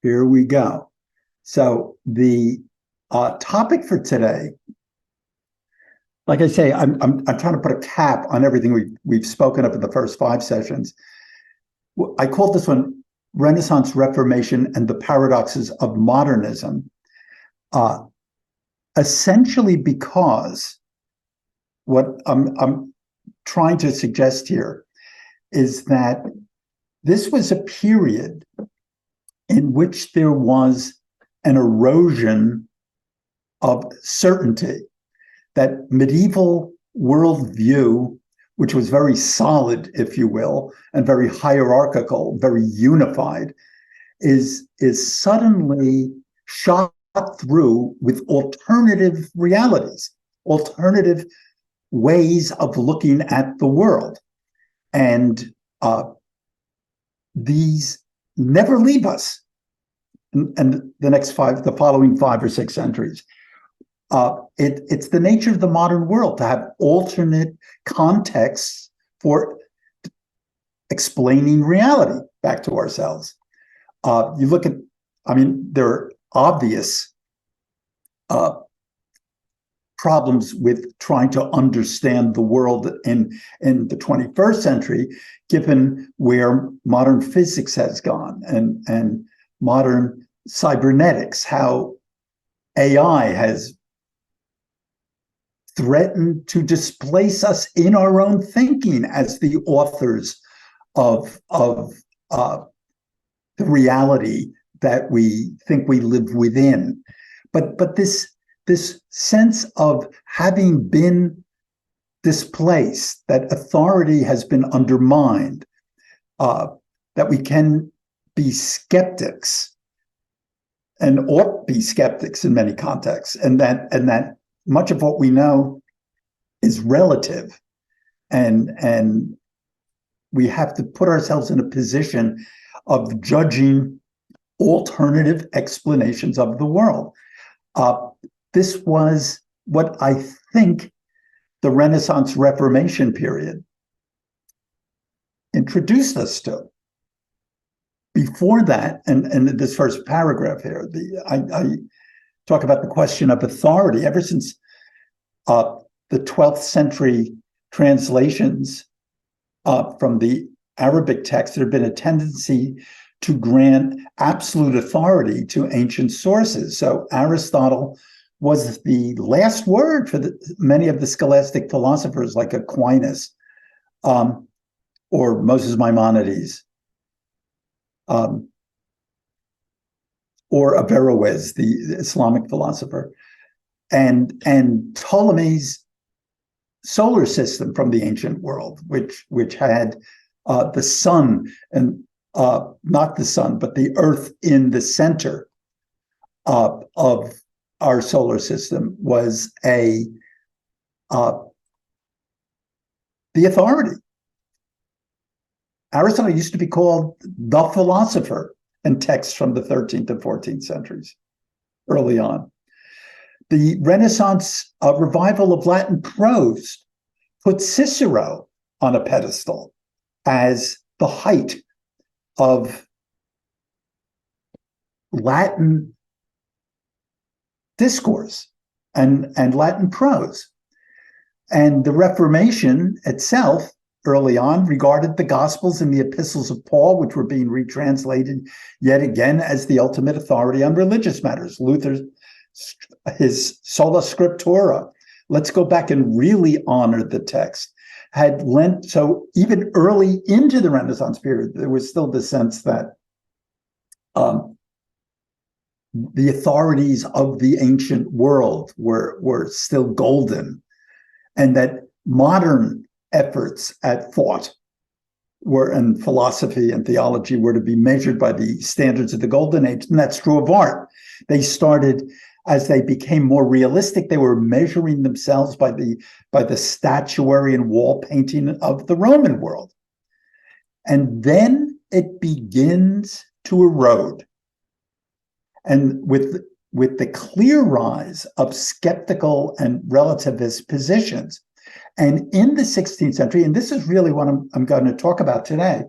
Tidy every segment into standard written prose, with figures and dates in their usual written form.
Here we go. So the topic for today, like I say, I'm trying to put a cap on everything we've spoken of in the first 5 sessions. I called this one Renaissance, Reformation, and the Paradoxes of Modernism, essentially because what I'm trying to suggest here is that this was a period in which there was an erosion of certainty. That medieval worldview, which was very solid, if you will, and very hierarchical, very unified, is suddenly shot through with alternative realities, alternative ways of looking at the world. And these never leave us and the following 5 or 6 centuries. It's the nature of the modern world to have alternate contexts for explaining reality back to ourselves. You look at, there are obvious problems with trying to understand the world in the 21st century, given where modern physics has gone and modern cybernetics, how AI has threatened to displace us in our own thinking as the authors of the reality that we think we live within. But this sense of having been displaced, that authority has been undermined, that we can be skeptics and ought be skeptics in many contexts, and that much of what we know is relative, and we have to put ourselves in a position of judging alternative explanations of the world. This was what I think the Renaissance Reformation period introduced us to. Before that, and this first paragraph here, I talk about the question of authority. Ever since the 12th century translations from the Arabic text, there had been a tendency to grant absolute authority to ancient sources. So Aristotle was the last word for many of the scholastic philosophers like Aquinas or Moses Maimonides. Or Averroes, the Islamic philosopher, and Ptolemy's solar system from the ancient world, which had the sun and not the sun, but the Earth in the center of our solar system, was the authority. Aristotle used to be called the philosopher in texts from the 13th and 14th centuries, early on. The Renaissance revival of Latin prose put Cicero on a pedestal as the height of Latin discourse and Latin prose. And the Reformation itself, early on, regarded the Gospels and the epistles of Paul, which were being retranslated yet again as the ultimate authority on religious matters. Luther's, his sola scriptura, let's go back and really honor the text, had lent. So even early into the Renaissance period, there was still the sense that the authorities of the ancient world were still golden, and that modern efforts at thought and philosophy and theology were to be measured by the standards of the Golden Age. And that's true of art. They started, as they became more realistic, they were measuring themselves by the statuary and wall painting of the Roman world. And then it begins to erode. And with the clear rise of skeptical and relativist positions. And in the 16th century, and this is really what I'm going to talk about today,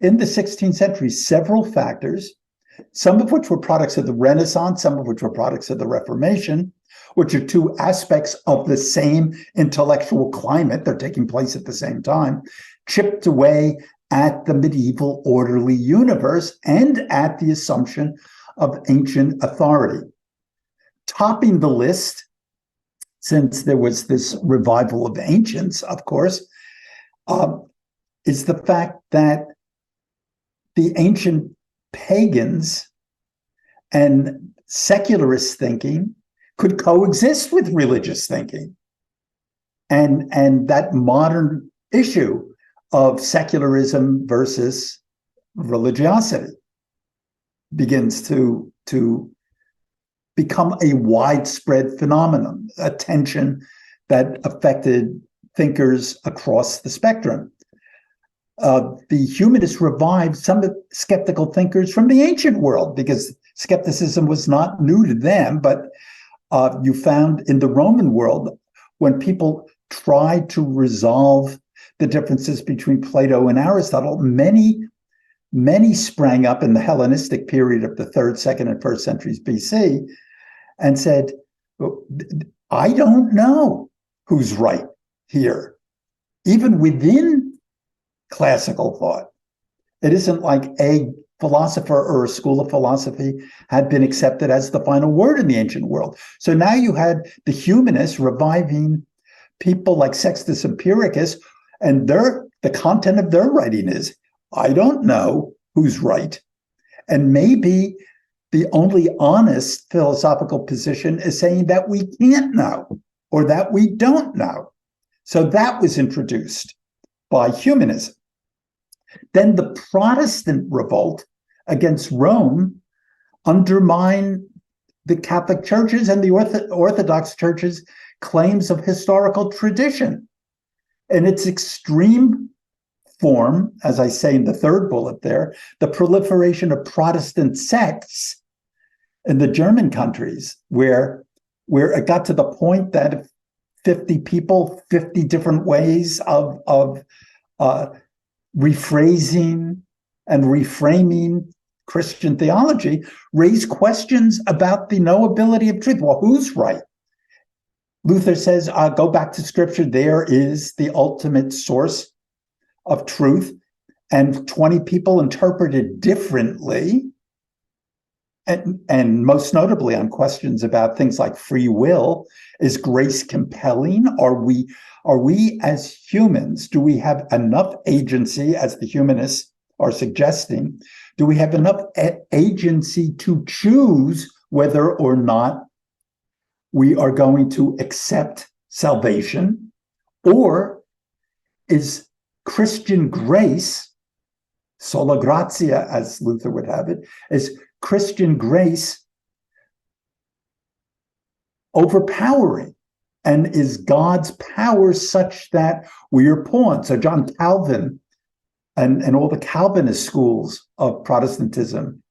in the 16th century, several factors some of which were products of the Renaissance, some of which were products of the Reformation, which are two aspects of the same intellectual climate. They're taking place at the same time, chipped away at the medieval orderly universe and at the assumption of ancient authority. Topping the list, since there was this revival of ancients, of course, is the fact that the ancient pagans and secularist thinking could coexist with religious thinking. And that modern issue of secularism versus religiosity begins to become a widespread phenomenon, a tension that affected thinkers across the spectrum. The humanists revived some of the skeptical thinkers from the ancient world because skepticism was not new to them, but you found in the Roman world, when people tried to resolve the differences between Plato and Aristotle, many sprang up in the Hellenistic period of the 3rd, 2nd, and 1st centuries BC and said, I don't know who's right here. Even within classical thought, it isn't like a philosopher or a school of philosophy had been accepted as the final word in the ancient world. So now you had the humanists reviving people like Sextus Empiricus, and the content of their writing is, I don't know who's right. And maybe the only honest philosophical position is saying that we can't know or that we don't know. So that was introduced by humanism. Then the Protestant revolt against Rome undermined the Catholic churches and the Orthodox churches' claims of historical tradition. In its extreme form, as I say in the 3rd bullet there, the proliferation of Protestant sects in the German countries, where it got to the point that 50 people, 50 different ways of rephrasing and reframing Christian theology raise questions about the knowability of truth. Well, who's right? Luther says, go back to Scripture. There is the ultimate source of truth. And 20 people interpret it differently. And most notably on questions about things like free will. Is grace compelling? Are we as humans, do we have enough agency, as the humanists are suggesting? Do we have enough agency to choose whether or not we are going to accept salvation? Or is Christian grace, sola gratia, as Luther would have it, is Christian grace overpowering? And is God's power such that we are pawns? So John Calvin and all the Calvinist schools of Protestantism,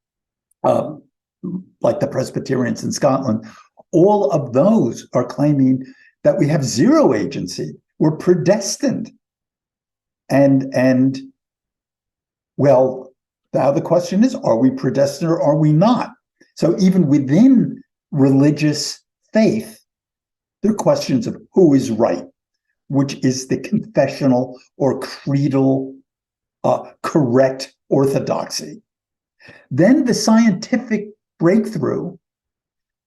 like the Presbyterians in Scotland, all of those are claiming that we have zero agency. We're predestined. And well, now the question is, are we predestined or are we not? So even within religious faith, there are questions of who is right, which is the confessional or creedal correct orthodoxy. Then the scientific breakthrough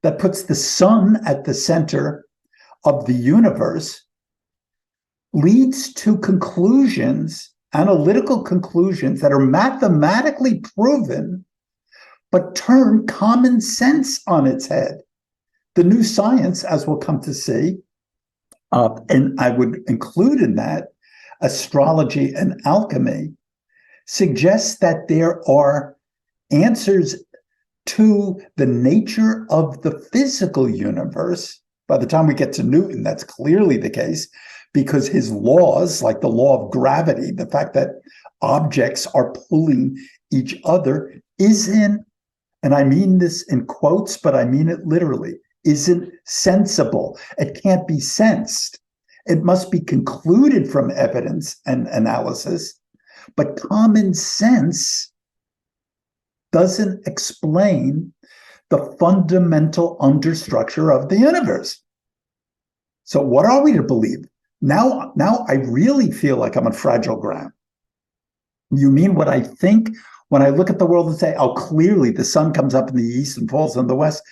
that puts the sun at the center of the universe leads to conclusions, analytical conclusions that are mathematically proven, but turn common sense on its head. The new science, as we'll come to see, and I would include in that astrology and alchemy, suggests that there are answers to the nature of the physical universe. By the time we get to Newton, that's clearly the case, because his laws, like the law of gravity, the fact that objects are pulling each other, isn't, and I mean this in quotes, but I mean it literally, isn't sensible. It can't be sensed. It must be concluded from evidence and analysis. But common sense doesn't explain the fundamental understructure of the universe. So what are we to believe? Now I really feel like I'm on fragile ground. You mean what I think when I look at the world and say, oh, clearly the sun comes up in the east and falls in the west?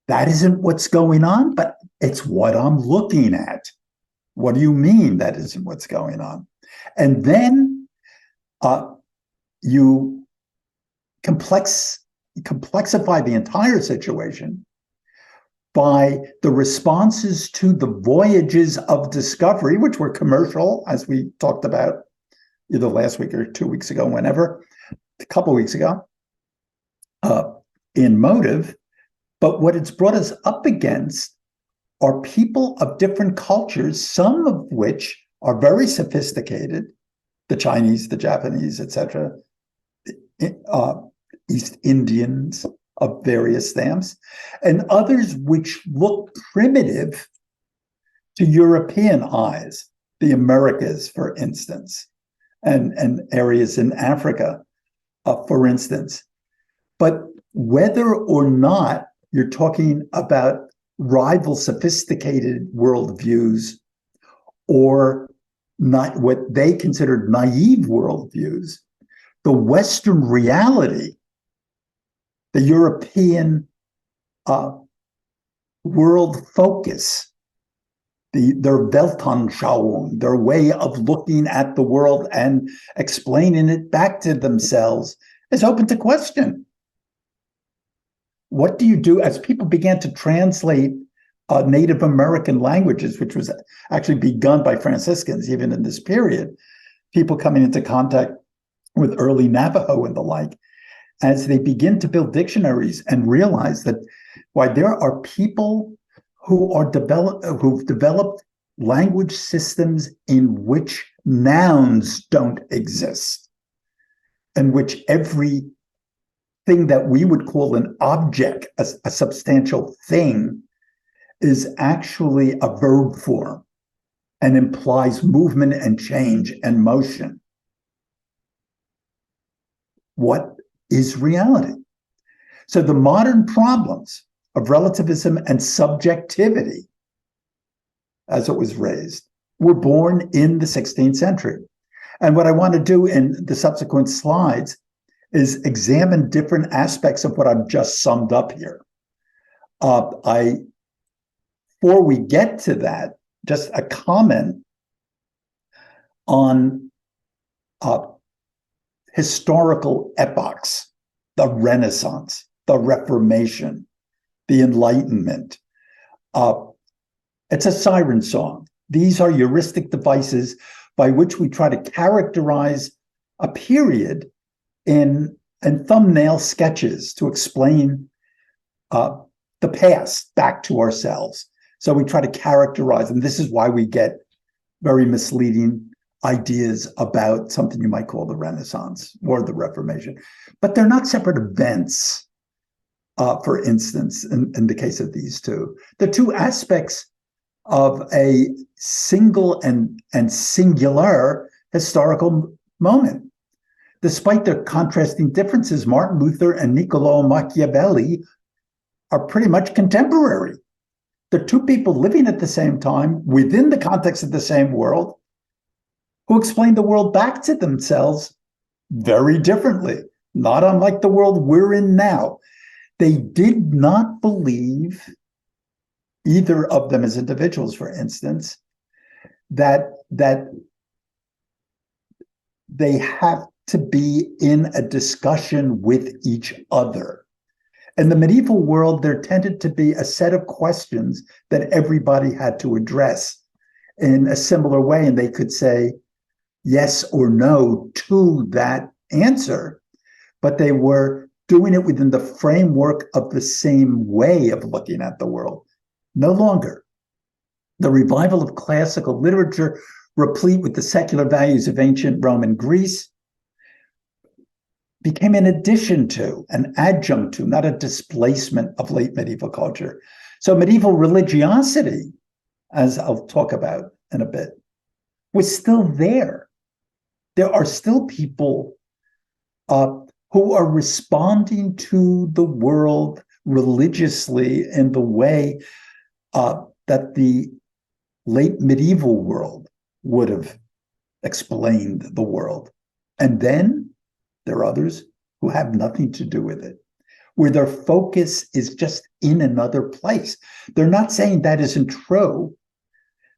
That isn't what's going on, but it's what I'm looking at. What do you mean that isn't what's going on? And then you complexify the entire situation by the responses to the voyages of discovery, which were commercial, as we talked about either last week or 2 weeks ago, whenever, a couple of weeks ago, in motive. But what it's brought us up against are people of different cultures, some of which are very sophisticated, the Chinese, the Japanese, etc., East Indians of various stamps, and others which look primitive to European eyes, the Americas, for instance, and areas in Africa, for instance. But whether or not you're talking about rival sophisticated worldviews or not what they considered naive worldviews, the Western reality, the European world focus, their Weltanschauung, their way of looking at the world and explaining it back to themselves, is open to question. What do you do as people began to translate Native American languages, which was actually begun by Franciscans even in this period, people coming into contact with early Navajo and the like, as they begin to build dictionaries and realize that why there are people who've developed language systems in which nouns don't exist, in which every thing that we would call an object, a substantial thing, is actually a verb form and implies movement and change and motion. What is reality? So the modern problems of relativism and subjectivity, as it was raised, were born in the 16th century. And what I want to do in the subsequent slides is examine different aspects of what I've just summed up here. Before we get to that, just a comment on historical epochs, the Renaissance, the Reformation, the Enlightenment. It's a siren song. These are heuristic devices by which we try to characterize a period in thumbnail sketches to explain the past back to ourselves. So we try to characterize, and this is why we get very misleading ideas about something you might call the Renaissance or the Reformation. But they're not separate events, for instance, in the case of these two. They're two aspects of a single and singular historical moment. Despite their contrasting differences, Martin Luther and Niccolò Machiavelli are pretty much contemporary. They're two people living at the same time within the context of the same world who explain the world back to themselves very differently, not unlike the world we're in now. They did not believe, either of them as individuals, for instance, that they have to be in a discussion with each other. In the medieval world, there tended to be a set of questions that everybody had to address in a similar way, and they could say yes or no to that answer, but they were doing it within the framework of the same way of looking at the world. No longer. The revival of classical literature, replete with the secular values of ancient Rome and Greece, became an addition to, an adjunct to, not a displacement of late medieval culture. So medieval religiosity, as I'll talk about in a bit, was still there. There are still people who are responding to the world religiously in the way that the late medieval world would have explained the world. And then there are others who have nothing to do with it, where their focus is just in another place. They're not saying that isn't true.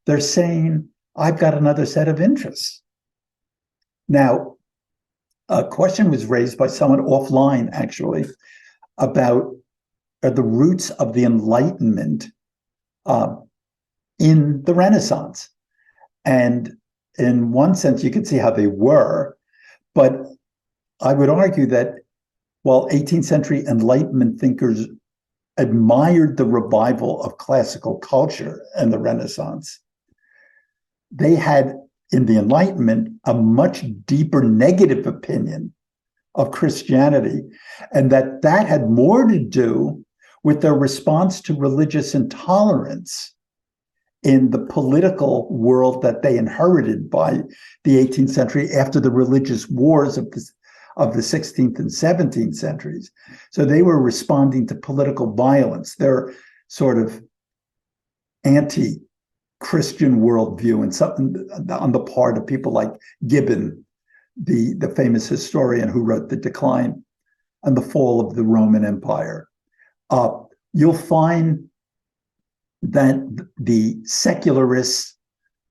They're saying, I've got another set of interests. Now, a question was raised by someone offline, actually, about the roots of the Enlightenment in the Renaissance. And in one sense, you could see how they were, but I would argue that while 18th century Enlightenment thinkers admired the revival of classical culture and the Renaissance, they had, in the Enlightenment, a much deeper negative opinion of Christianity, and that had more to do with their response to religious intolerance in the political world that they inherited by the 18th century after the religious wars of the 16th and 17th centuries. So they were responding to political violence, their sort of anti-Christian worldview, and something on the part of people like Gibbon, the famous historian who wrote The Decline and the Fall of the Roman Empire. You'll find that the secularists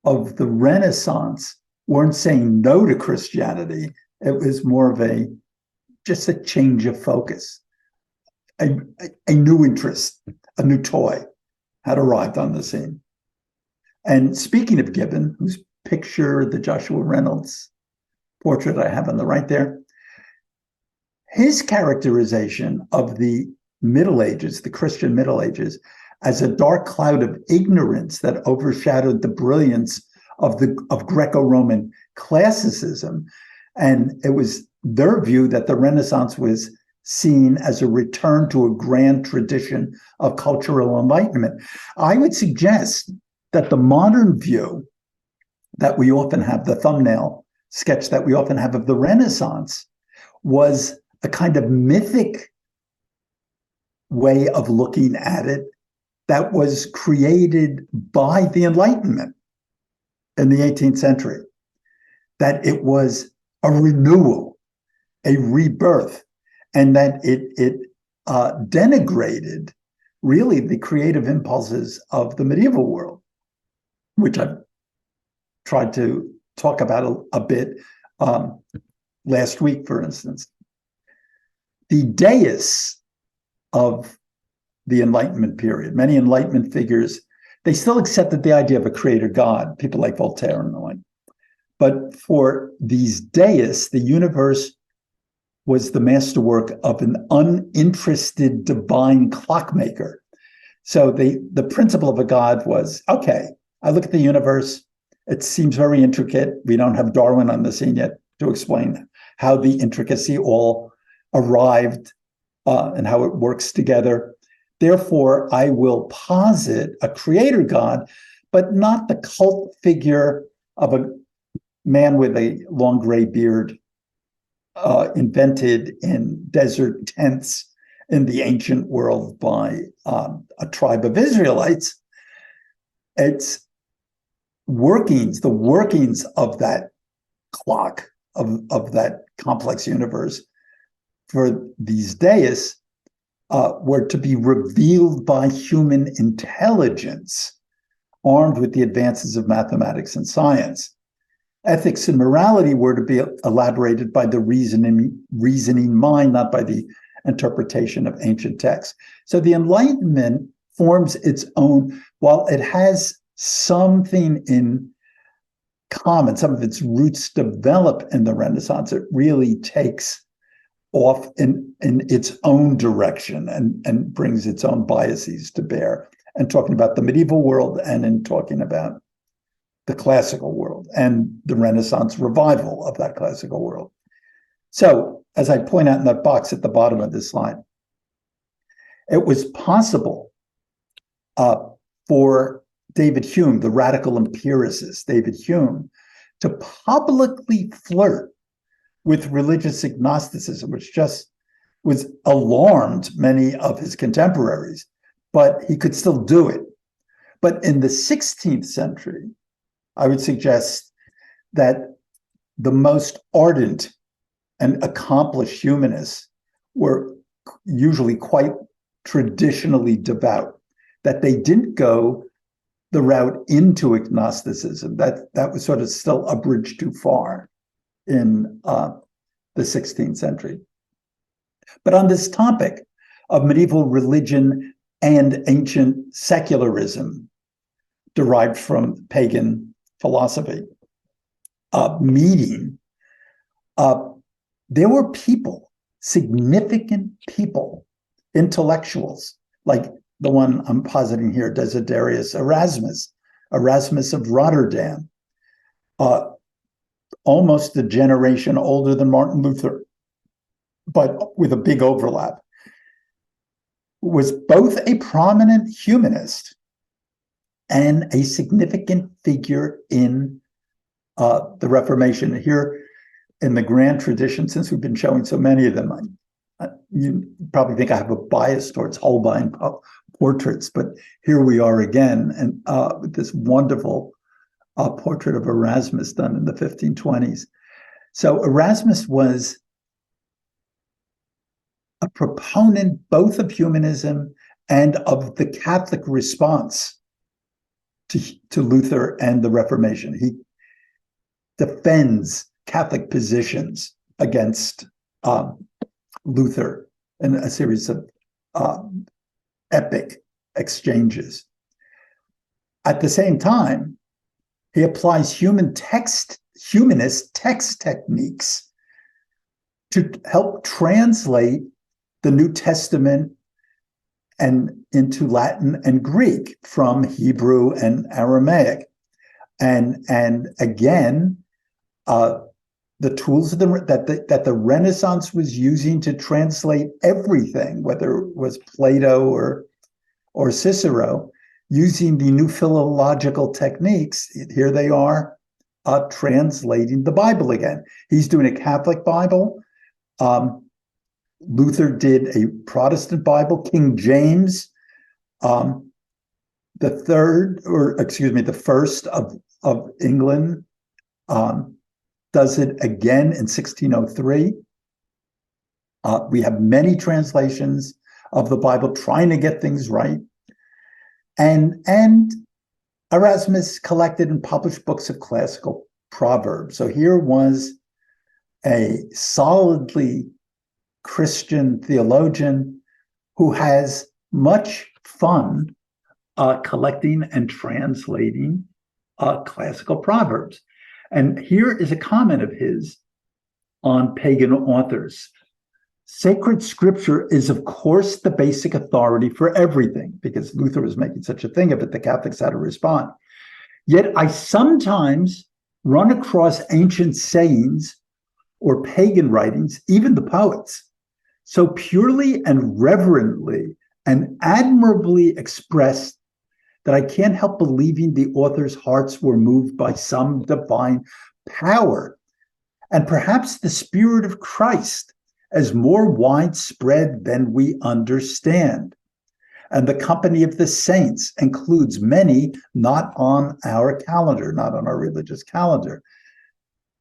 of the Renaissance weren't saying no to Christianity. It was more of just a change of focus. A new interest, a new toy had arrived on the scene. And speaking of Gibbon, whose picture, the Joshua Reynolds portrait I have on the right there, his characterization of the Middle Ages, the Christian Middle Ages, as a dark cloud of ignorance that overshadowed the brilliance of Greco-Roman classicism. And it was their view that the Renaissance was seen as a return to a grand tradition of cultural enlightenment. I would suggest that the modern view that we often have, the thumbnail sketch that we often have of the Renaissance, was a kind of mythic way of looking at it that was created by the Enlightenment in the 18th century, that it was a renewal, a rebirth, and that it denigrated really the creative impulses of the medieval world, which I've tried to talk about a bit last week, for instance. The deists of the Enlightenment period, many Enlightenment figures, they still accepted the idea of a creator God, people like Voltaire and the like. But for these deists, the universe was the masterwork of an uninterested divine clockmaker. So the principle of a God was, okay, I look at the universe, it seems very intricate. We don't have Darwin on the scene yet to explain how the intricacy all arrived and how it works together. Therefore, I will posit a creator God, but not the cult figure of a man with a long gray beard invented in desert tents in the ancient world by a tribe of Israelites. It's the workings of that clock, of that complex universe for these deists were to be revealed by human intelligence, armed with the advances of mathematics and science. Ethics and morality were to be elaborated by the reasoning mind, not by the interpretation of ancient texts. So the Enlightenment forms its own, while it has something in common, some of its roots develop in the Renaissance, it really takes off in its own direction and brings its own biases to bear, and talking about the medieval world and in talking about the classical world and the Renaissance revival of that classical world. So, as I point out in that box at the bottom of this slide, it was possible for David Hume, the radical empiricist David Hume, to publicly flirt with religious agnosticism, which just was alarmed many of his contemporaries, but he could still do it. But in the 16th century, I would suggest that the most ardent and accomplished humanists were usually quite traditionally devout, that they didn't go the route into agnosticism. That was sort of still a bridge too far in the 16th century. But on this topic of medieval religion and ancient secularism derived from pagan philosophy, meeting, there were people, significant people, intellectuals, like the one I'm positing here, Desiderius Erasmus of Rotterdam, almost a generation older than Martin Luther, but with a big overlap, was both a prominent humanist and a significant figure in the Reformation. Here in the grand tradition, since we've been showing so many of them, you probably think I have a bias towards Holbein portraits, but here we are again, and with this wonderful portrait of Erasmus done in the 1520s. So Erasmus was a proponent both of humanism and of the Catholic response to Luther and the Reformation. He defends Catholic positions against Luther in a series of epic exchanges. At the same time, he applies humanist text techniques to help translate the New Testament and into Latin and Greek from Hebrew and Aramaic. And again, the tools that the Renaissance was using to translate everything, whether it was Plato or Cicero, using the new philological techniques, here they are translating the Bible again. He's doing a Catholic Bible. Luther did a Protestant Bible. King James, the first of England, does it again in 1603. We have many translations of the Bible trying to get things right. And Erasmus collected and published books of classical proverbs. So here was a solidly Christian theologian who has much fun collecting and translating classical proverbs. And here is a comment of his on pagan authors. Sacred scripture is, of course, the basic authority for everything, because Luther was making such a thing of it, the Catholics had to respond. Yet I sometimes run across ancient sayings or pagan writings, even the poets, so purely and reverently and admirably expressed that I can't help believing the author's hearts were moved by some divine power, and perhaps the Spirit of Christ as more widespread than we understand. And the company of the saints includes many not on our calendar, not on our religious calendar.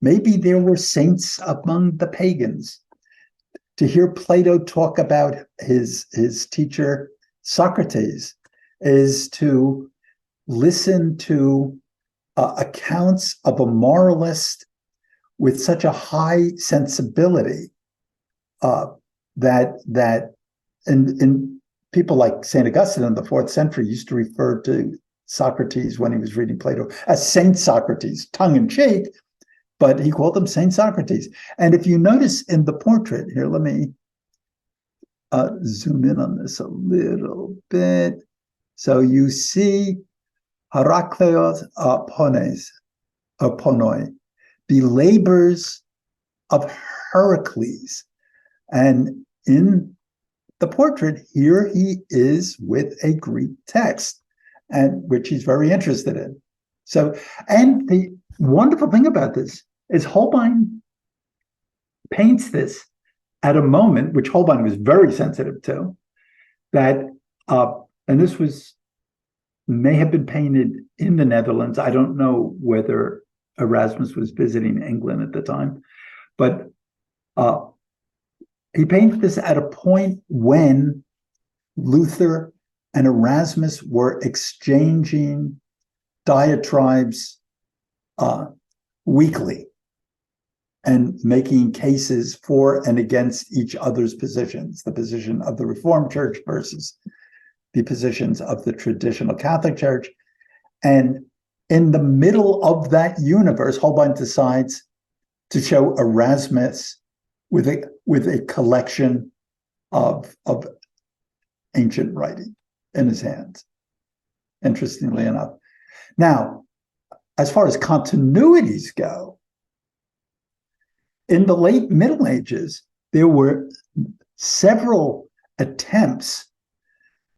Maybe there were saints among the pagans. To hear Plato talk about his teacher Socrates is to listen to accounts of a moralist with such a high sensibility that in people like St. Augustine in the 4th century used to refer to Socrates when he was reading Plato as Saint Socrates, tongue in cheek, but he called him Saint Socrates. And if you notice in the portrait here, let me zoom in on this a little bit. So you see Herakleios Ponoi, the labors of Heracles. And in the portrait, here he is with a Greek text, and which he's very interested in. So, and the wonderful thing about this is Holbein paints this at a moment, which Holbein was very sensitive to, that, and this may have been painted in the Netherlands. I don't know whether Erasmus was visiting England at the time, but he paints this at a point when Luther and Erasmus were exchanging diatribes weekly and making cases for and against each other's positions, the position of the Reformed Church versus the positions of the traditional Catholic Church. And in the middle of that universe, Holbein decides to show Erasmus with a collection of ancient writing in his hands, interestingly enough. Now, as far as continuities go, in the late Middle Ages, there were several attempts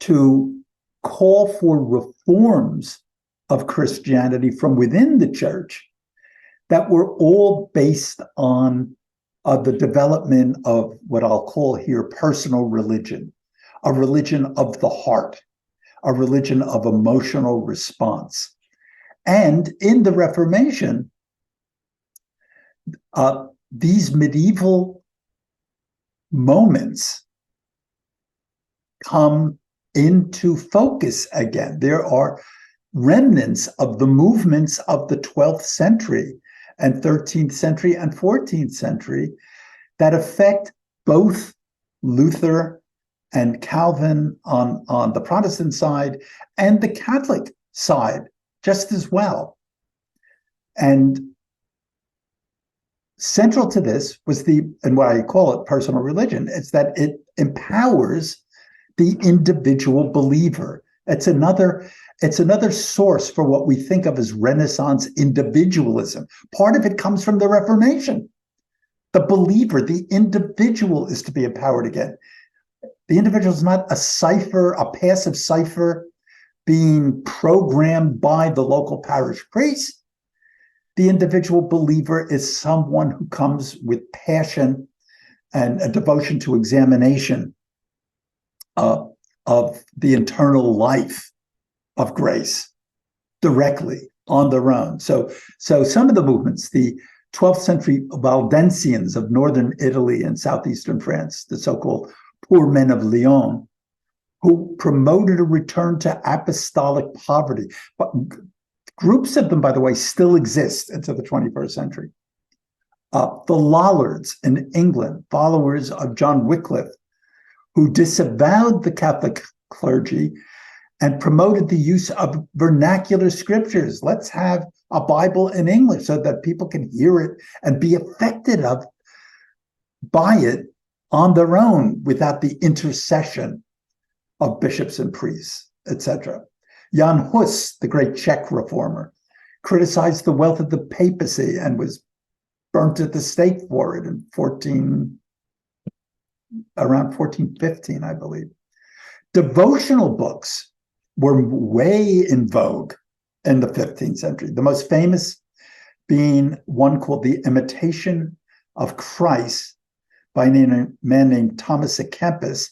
to call for reforms of Christianity from within the church that were all based on the development of what I'll call here personal religion, a religion of the heart, a religion of emotional response. And in the Reformation, these medieval moments come into focus again. There are remnants of the movements of the 12th century and 13th century and 14th century that affect both Luther and Calvin on the Protestant side and the Catholic side just as well. And central to this was and what I call it personal religion, it's that it empowers the individual believer. It's another source for what we think of as Renaissance individualism. Part of it comes from the Reformation. The believer, the individual, is to be empowered again. The individual is not a cipher, a passive cipher being programmed by the local parish priest. The individual believer is someone who comes with passion and a devotion to examination of the internal life of grace directly on their own. So some of the movements, the 12th century Waldensians of northern Italy and southeastern France, the so-called poor men of Lyon, who promoted a return to apostolic poverty. But groups of them, by the way, still exist into the 21st century. The Lollards in England, followers of John Wycliffe, who disavowed the Catholic clergy and promoted the use of vernacular scriptures. Let's have a Bible in English so that people can hear it and be affected by it on their own without the intercession of bishops and priests, etc. Jan Hus, the great Czech reformer, criticized the wealth of the papacy and was burnt at the stake for it in around 1415, I believe. Devotional books were way in vogue in the 15th century. The most famous being one called The Imitation of Christ by a man named Thomas à Kempis,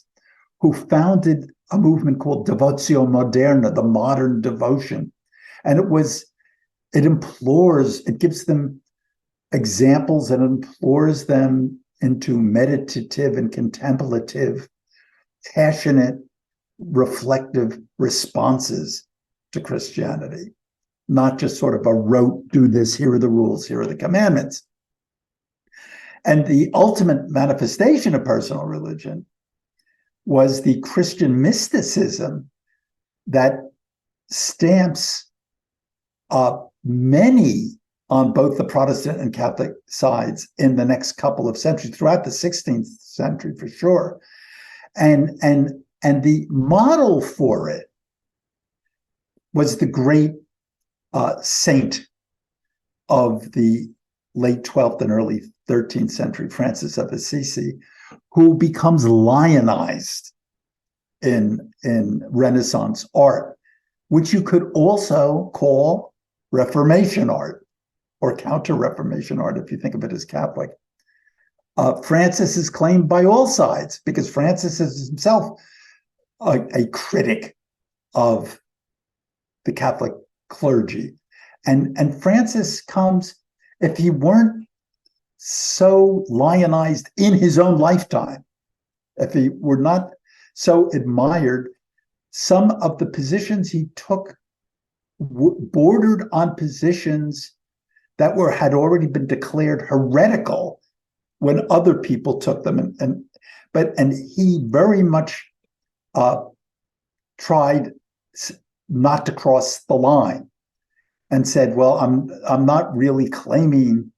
who founded a movement called Devotio Moderna, the modern devotion. And it gives them examples and implores them into meditative and contemplative, passionate, reflective responses to Christianity, not just sort of a rote, do this, here are the rules, here are the commandments. And the ultimate manifestation of personal religion was the Christian mysticism that stamps many on both the Protestant and Catholic sides in the next couple of centuries, throughout the 16th century for sure. And the model for it was the great saint of the late 12th and early 13th century, Francis of Assisi, who becomes lionized in Renaissance art, which you could also call Reformation art or Counter-Reformation art, if you think of it as Catholic. Francis is claimed by all sides because Francis is himself a critic of the Catholic clergy. And Francis comes, if he weren't so lionized in his own lifetime, if he were not so admired, some of the positions he took bordered on positions that had already been declared heretical when other people took them. And he very much tried not to cross the line and said, well, I'm not really claiming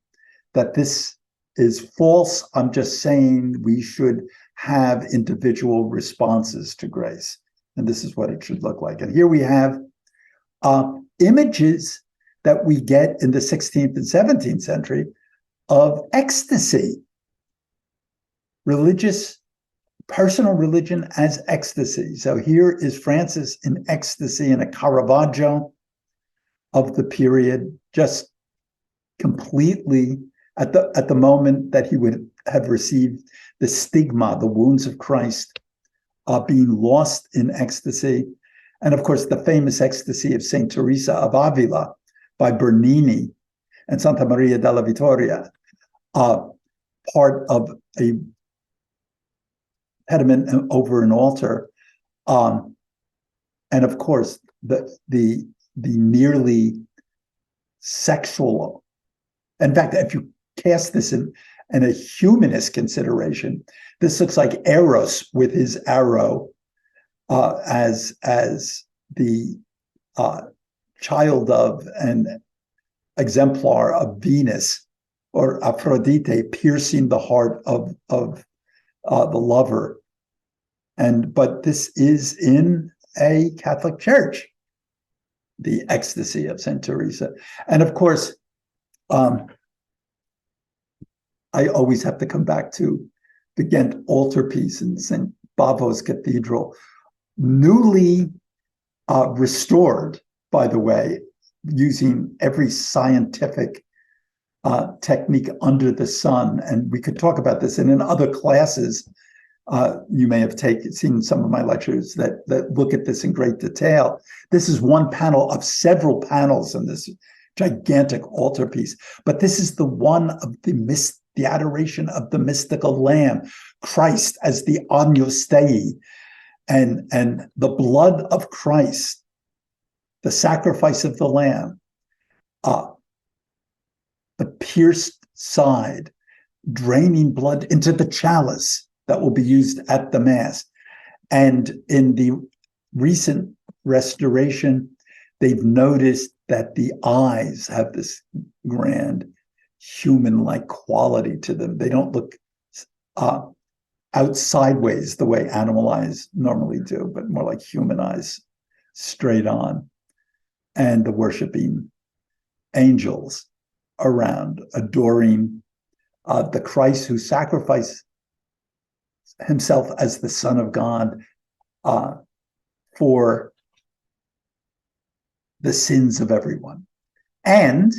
that this is false. I'm just saying we should have individual responses to grace. And this is what it should look like. And here we have images that we get in the 16th and 17th century of ecstasy, personal religion as ecstasy. So here is Francis in ecstasy in a Caravaggio of the period, just completely at the moment that he would have received the stigma, the wounds of Christ, being lost in ecstasy. And of course, the famous ecstasy of Saint Teresa of Avila by Bernini and Santa Maria della Vittoria, part of a pediment over an altar. And of course, the nearly sexual. In fact, if you cast this in a humanist consideration, this looks like Eros with his arrow as the child of an exemplar of Venus, or Aphrodite, piercing the heart of the lover. But this is in a Catholic church, the ecstasy of Saint Teresa. And of course, I always have to come back to the Ghent altarpiece in St. Bavo's Cathedral, newly restored, by the way, using every scientific technique under the sun. And we could talk about this. And in other classes, you may have seen some of my lectures that look at this in great detail. This is one panel of several panels in this gigantic altarpiece. But this is the one of the adoration of the mystical Lamb, Christ as the Agnus Dei, and the blood of Christ, the sacrifice of the Lamb, the pierced side, draining blood into the chalice that will be used at the Mass. And in the recent restoration, they've noticed that the eyes have this grand human-like quality to them. They don't look out sideways the way animal eyes normally do, but more like human eyes, straight on. And the worshiping angels around, adoring the Christ who sacrificed himself as the Son of God for the sins of everyone. And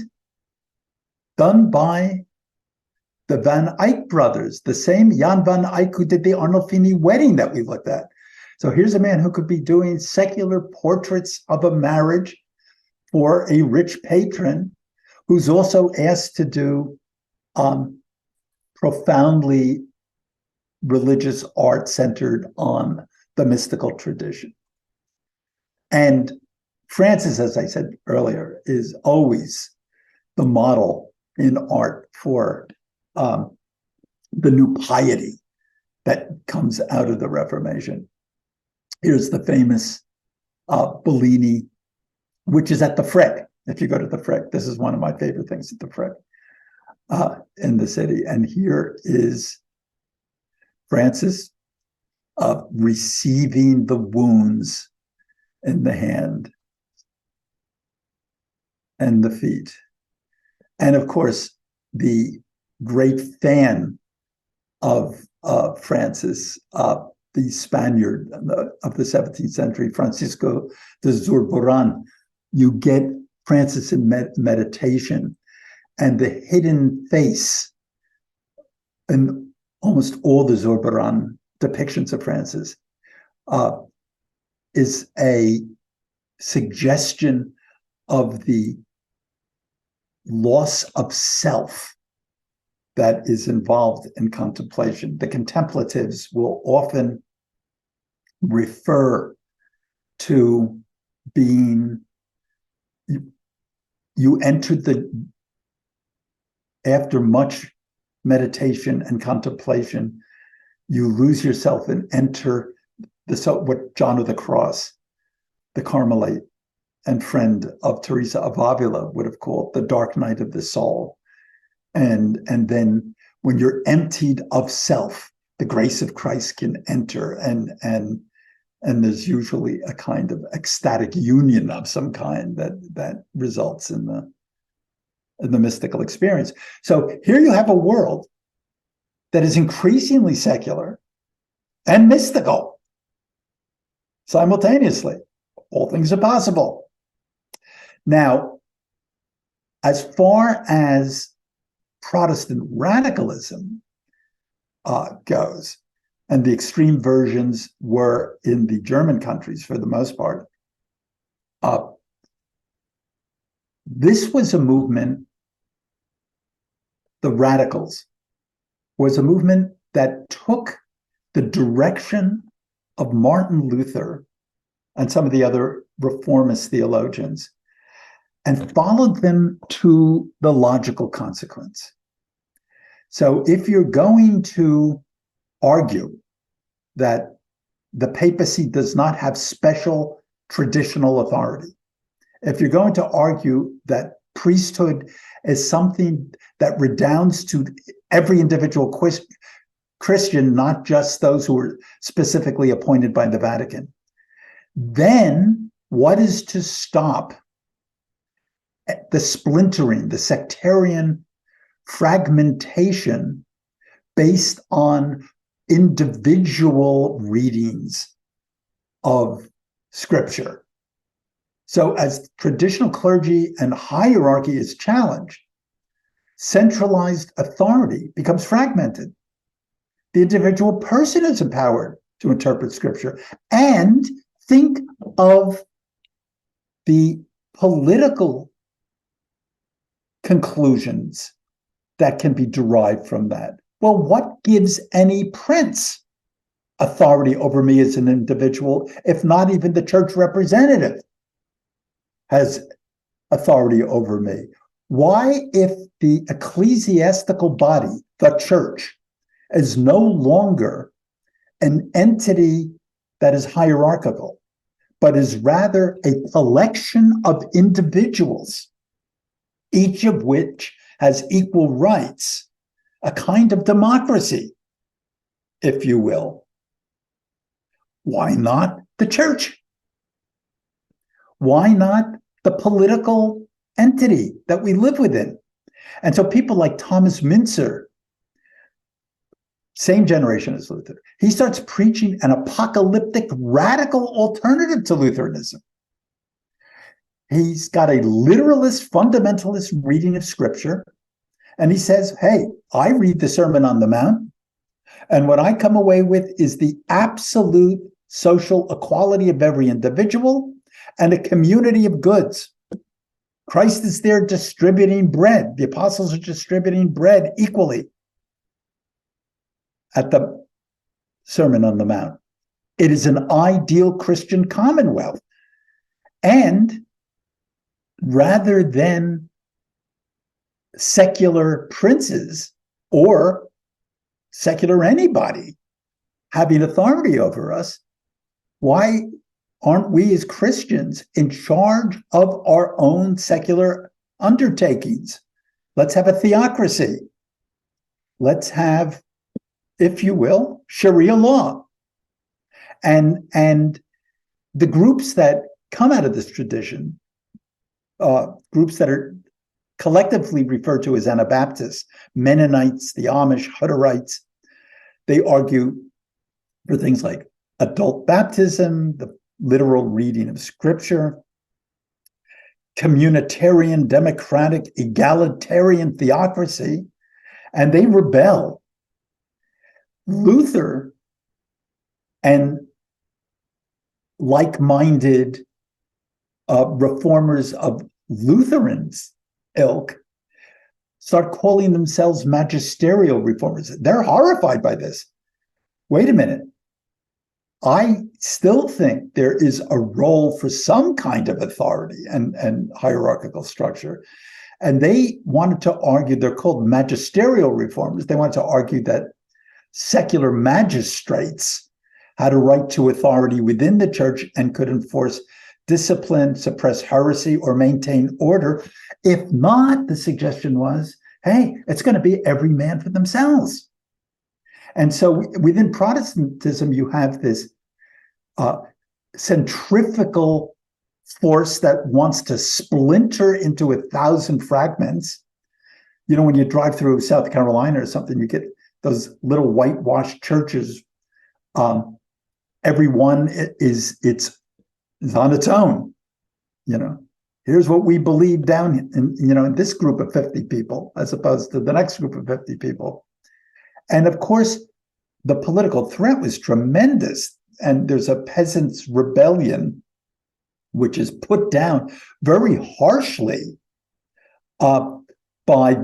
done by the Van Eyck brothers, the same Jan van Eyck who did the Arnolfini wedding that we looked at. So here's a man who could be doing secular portraits of a marriage for a rich patron, who's also asked to do profoundly religious art centered on the mystical tradition. And Francis, as I said earlier, is always the model in art for the new piety that comes out of the Reformation. Here's the famous Bellini, which is at the Frick. If you go to the Frick, this is one of my favorite things at the Frick in the city. And here is Francis receiving the wounds in the hand and the feet. And of course, the great fan of Francis, the Spaniard of the 17th century, Francisco de Zurbarán. You get Francis in meditation, and the hidden face in almost all the Zurbarán depictions of Francis is a suggestion of the loss of self that is involved in contemplation. The contemplatives will often refer to being, you entered after much meditation and contemplation, you lose yourself and enter what John of the Cross, the Carmelite and friend of Teresa of Avila, would have called the dark night of the soul. And then when you're emptied of self, the grace of Christ can enter, and there's usually a kind of ecstatic union of some kind that results in the mystical experience. So here you have a world that is increasingly secular and mystical simultaneously. All things are possible. Now, as far as Protestant radicalism goes, and the extreme versions were in the German countries for the most part, this was a movement, the radicals, was a movement that took the direction of Martin Luther and some of the other reformist theologians and followed them to the logical consequence. So if you're going to argue that the papacy does not have special traditional authority, if you're going to argue that priesthood is something that redounds to every individual Christian, not just those who are specifically appointed by the Vatican, then what is to stop the splintering, the sectarian fragmentation based on individual readings of Scripture? So as traditional clergy and hierarchy is challenged, centralized authority becomes fragmented. The individual person is empowered to interpret Scripture. And think of the political conclusions that can be derived from that. Well, what gives any prince authority over me as an individual, if not even the church representative has authority over me? Why, if the ecclesiastical body, the church, is no longer an entity that is hierarchical, but is rather a collection of individuals, each of which has equal rights, a kind of democracy, if you will? Why not the church? Why not the political entity that we live within? And so people like Thomas Mintzer, same generation as Luther, he starts preaching an apocalyptic, radical alternative to Lutheranism. He's got a literalist, fundamentalist reading of Scripture, and he says, hey, I read the Sermon on the Mount, and what I come away with is the absolute social equality of every individual and a community of goods. Christ is there distributing bread. The apostles are distributing bread equally at the Sermon on the Mount. It is an ideal Christian commonwealth. And rather than secular princes or secular anybody having authority over us, why aren't we as Christians in charge of our own secular undertakings? Let's have a theocracy. Let's have, if you will, Sharia law. And the groups that come out of this tradition, groups that are collectively referred to as Anabaptists, Mennonites, the Amish, Hutterites, they argue for things like adult baptism, the literal reading of Scripture, communitarian, democratic, egalitarian theocracy, and they rebel Luther and like-minded reformers of Lutherans ilk start calling themselves magisterial reformers. They're horrified by this. Wait a minute. I still think there is a role for some kind of authority and hierarchical structure. And they wanted to argue, they're called magisterial reformers. They wanted to argue that secular magistrates had a right to authority within the church and could enforce discipline, suppress heresy, or maintain order. If not, the suggestion was, hey, it's going to be every man for themselves. And so within Protestantism, you have this centrifugal force that wants to splinter into 1,000 fragments. You know, when you drive through South Carolina or something, you get those little whitewashed churches. Every one is on its own. You know, here's what we believe down in this group of 50 people, as opposed to the next group of 50 people. And of course, the political threat was tremendous. And there's a peasants' rebellion, which is put down very harshly by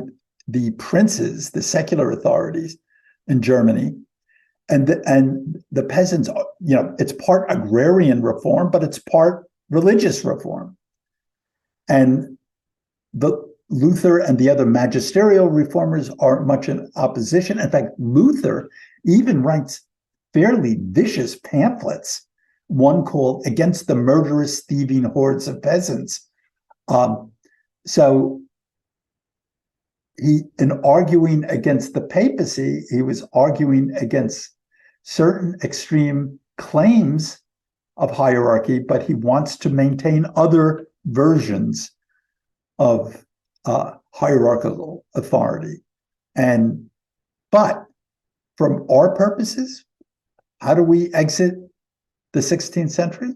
the princes, the secular authorities in Germany. And the peasants, it's part agrarian reform, but it's part religious reform. And the Luther and the other magisterial reformers are much in opposition. In fact, Luther even writes fairly vicious pamphlets, one called Against the Murderous Thieving Hordes of Peasants. So in arguing against the papacy, he was arguing against certain extreme claims of hierarchy, but he wants to maintain other versions of hierarchical authority. But from our purposes, how do we exit the 16th century?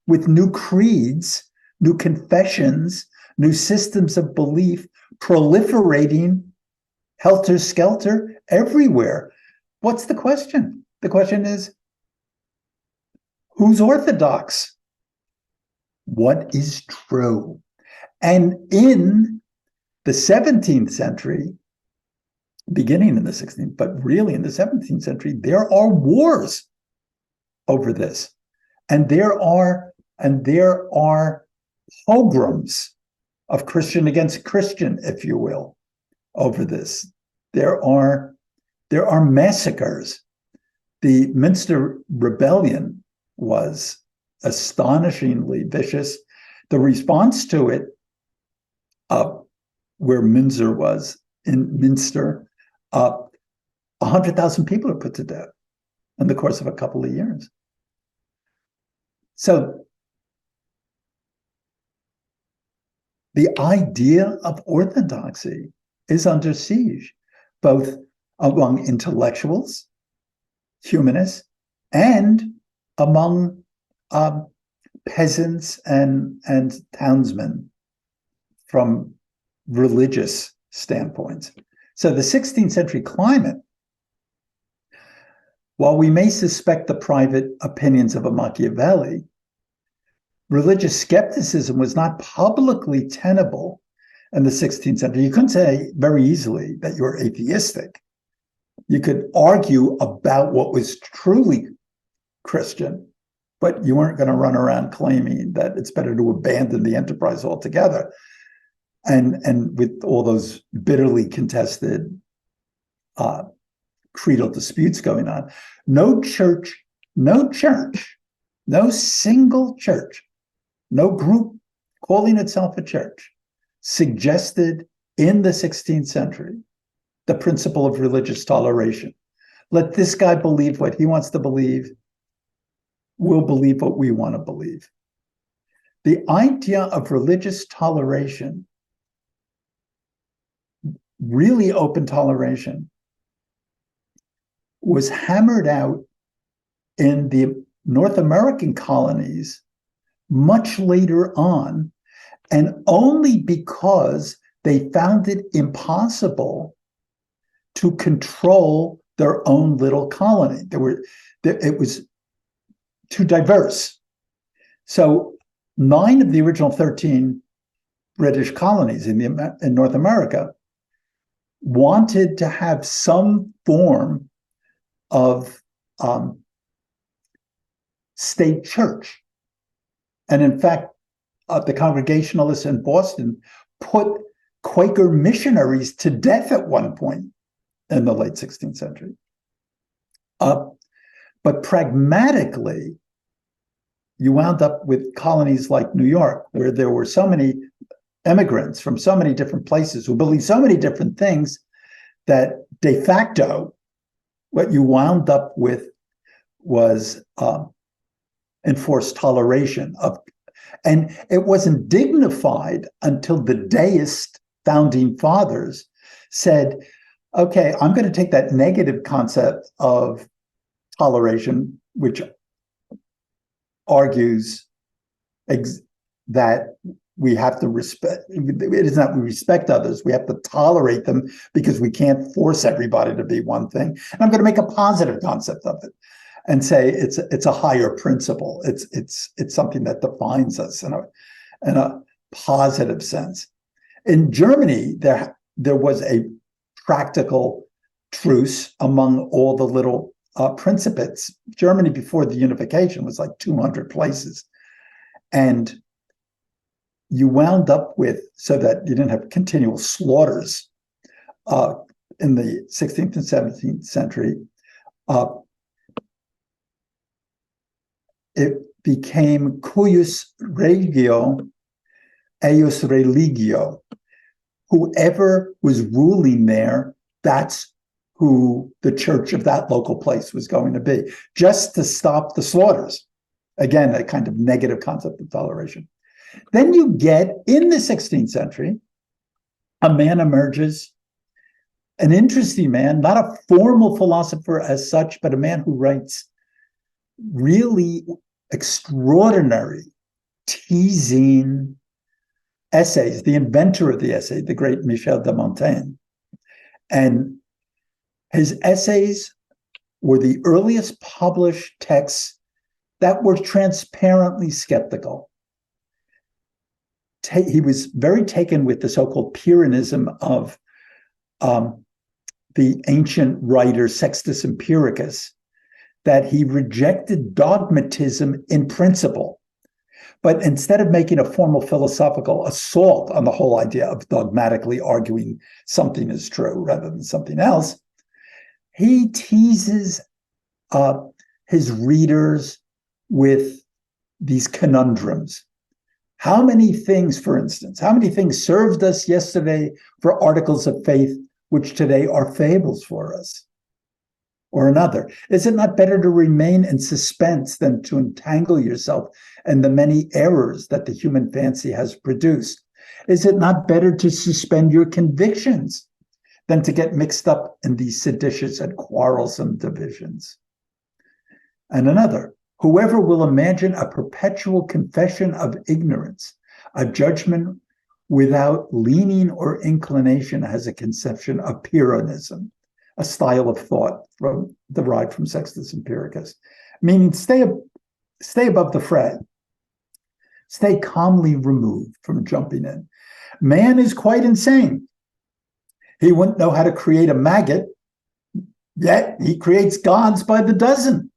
With new creeds, new confessions, new systems of belief proliferating helter-skelter everywhere. What's the question? The question is, who's orthodox? What is true? And in the 17th century, beginning in the 16th, but really in the 17th century, there are wars over this. And there are pogroms of Christian against Christian, if you will, over this. There are massacres. The Münster Rebellion was astonishingly vicious. The response to it, where Münster was, in Münster, 100,000 people are put to death in the course of a couple of years. So the idea of orthodoxy is under siege, both among intellectuals, humanists, and among peasants and townsmen from religious standpoints. So the 16th century climate, while we may suspect the private opinions of a Machiavelli, religious skepticism was not publicly tenable in the 16th century. You couldn't say very easily that you were atheistic. You could argue about what was truly Christian, but you weren't going to run around claiming that it's better to abandon the enterprise altogether. And with all those bitterly contested creedal disputes going on, no single church, no group calling itself a church suggested in the 16th century the principle of religious toleration. Let this guy believe what he wants to believe. We'll believe what we want to believe. The idea of religious toleration, really open toleration, was hammered out in the North American colonies much later on, and only because they found it impossible to control their own little colony. It was too diverse. So 9 of the original 13 British colonies in North America wanted to have some form of state church. And in fact, the Congregationalists in Boston put Quaker missionaries to death at one point in the late 16th century. But pragmatically, you wound up with colonies like New York, where there were so many immigrants from so many different places who believed so many different things that de facto, what you wound up with was enforced toleration of, and it wasn't dignified until the deist founding fathers said, okay, I'm going to take that negative concept of toleration, which argues that we have to respect, it is not we respect others, we have to tolerate them because we can't force everybody to be one thing. And I'm going to make a positive concept of it and say it's a higher principle. It's something that defines us in a positive sense. In Germany, there was a practical truce among all the little principates. Germany before the unification was like 200 places. And you wound up with, so that you didn't have continual slaughters in the 16th and 17th century, it became cuius regio, eius religio. Whoever was ruling there, that's who the church of that local place was going to be, just to stop the slaughters. Again, a kind of negative concept of toleration. Then you get, in the 16th century, a man emerges, an interesting man, not a formal philosopher as such, but a man who writes really extraordinary, teasing essays, the inventor of the essay, the great Michel de Montaigne. And his essays were the earliest published texts that were transparently skeptical. He was very taken with the so-called Pyrrhonism of the ancient writer Sextus Empiricus, that he rejected dogmatism in principle. But instead of making a formal philosophical assault on the whole idea of dogmatically arguing something is true rather than something else, he teases his readers with these conundrums. How many things, for instance, how many things served us yesterday for articles of faith, which today are fables for us? Or another, is it not better to remain in suspense than to entangle yourself in the many errors that the human fancy has produced? Is it not better to suspend your convictions than to get mixed up in these seditious and quarrelsome divisions? And another, whoever will imagine a perpetual confession of ignorance, a judgment without leaning or inclination, has a conception of Pyrrhonism, a style of thought derived from Sextus Empiricus, meaning stay above the fray, stay calmly removed from jumping in. Man is quite insane. He wouldn't know how to create a maggot, yet he creates gods by the dozen.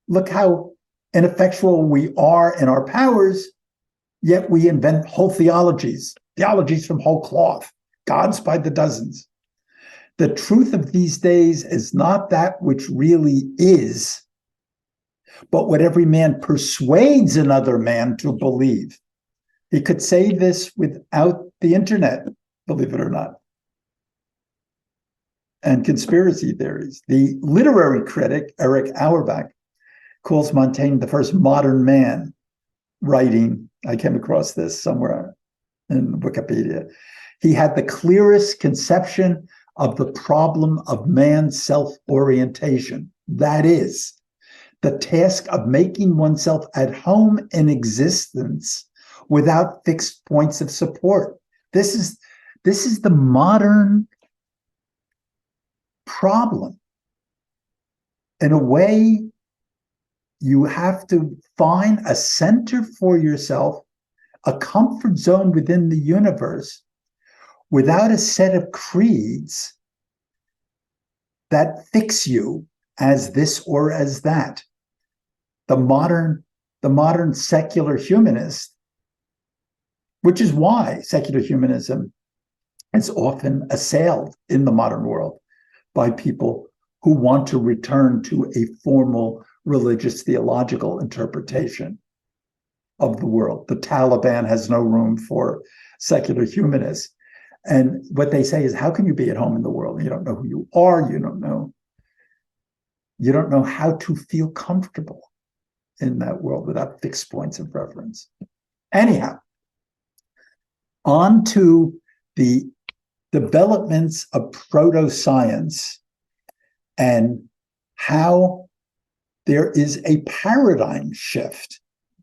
Look how ineffectual we are in our powers, yet we invent whole theologies from whole cloth, gods by the dozens. The truth of these days is not that which really is, but what every man persuades another man to believe. He could say this without the internet, believe it or not, and conspiracy theories. The literary critic, Eric Auerbach, calls Montaigne the first modern man, writing, I came across this somewhere in Wikipedia. He had the clearest conception of the problem of man's self-orientation. That is, the task of making oneself at home in existence without fixed points of support. This is the modern problem. In a way, you have to find a center for yourself, a comfort zone within the universe, without a set of creeds that fix you as this or as that. The modern secular humanist, which is why secular humanism is often assailed in the modern world by people who want to return to a formal religious theological interpretation of the world. The Taliban has no room for secular humanists. And what they say is, how can you be at home in the world? You don't know who you are. You don't know how to feel comfortable in that world without fixed points of reference. Anyhow, on to the developments of proto-science and how there is a paradigm shift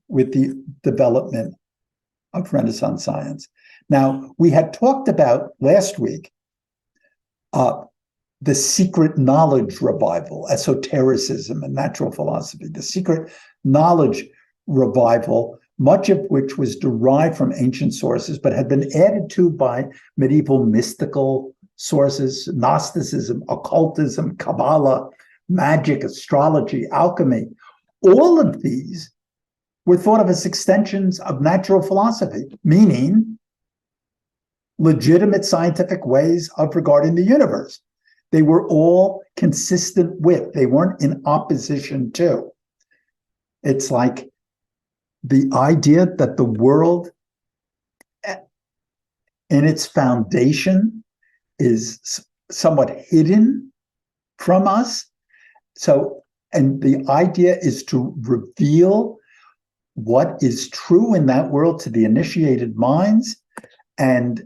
with the development of Renaissance science. Now, we had talked about last week the secret knowledge revival, esotericism and natural philosophy, the secret knowledge revival, much of which was derived from ancient sources, but had been added to by medieval mystical sources, Gnosticism, occultism, Kabbalah, magic, astrology, alchemy. All of these were thought of as extensions of natural philosophy, meaning legitimate scientific ways of regarding the universe. They were all consistent with, they weren't in opposition to. It's like the idea that the world in its foundation is somewhat hidden from us. So, and the idea is to reveal what is true in that world to the initiated minds, and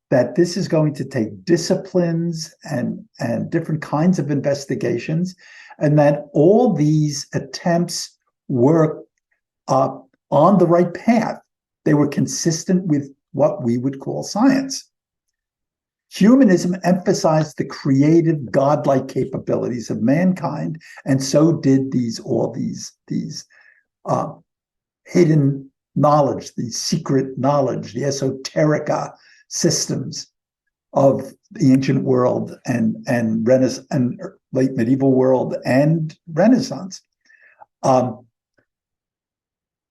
that this is going to take disciplines and different kinds of investigations, and that all these attempts were on the right path. They were consistent with what we would call science. Humanism emphasized the creative, godlike capabilities of mankind, and so did all these hidden knowledge, the secret knowledge, the esoterica systems of the ancient world and Renaissance and late medieval world and Renaissance.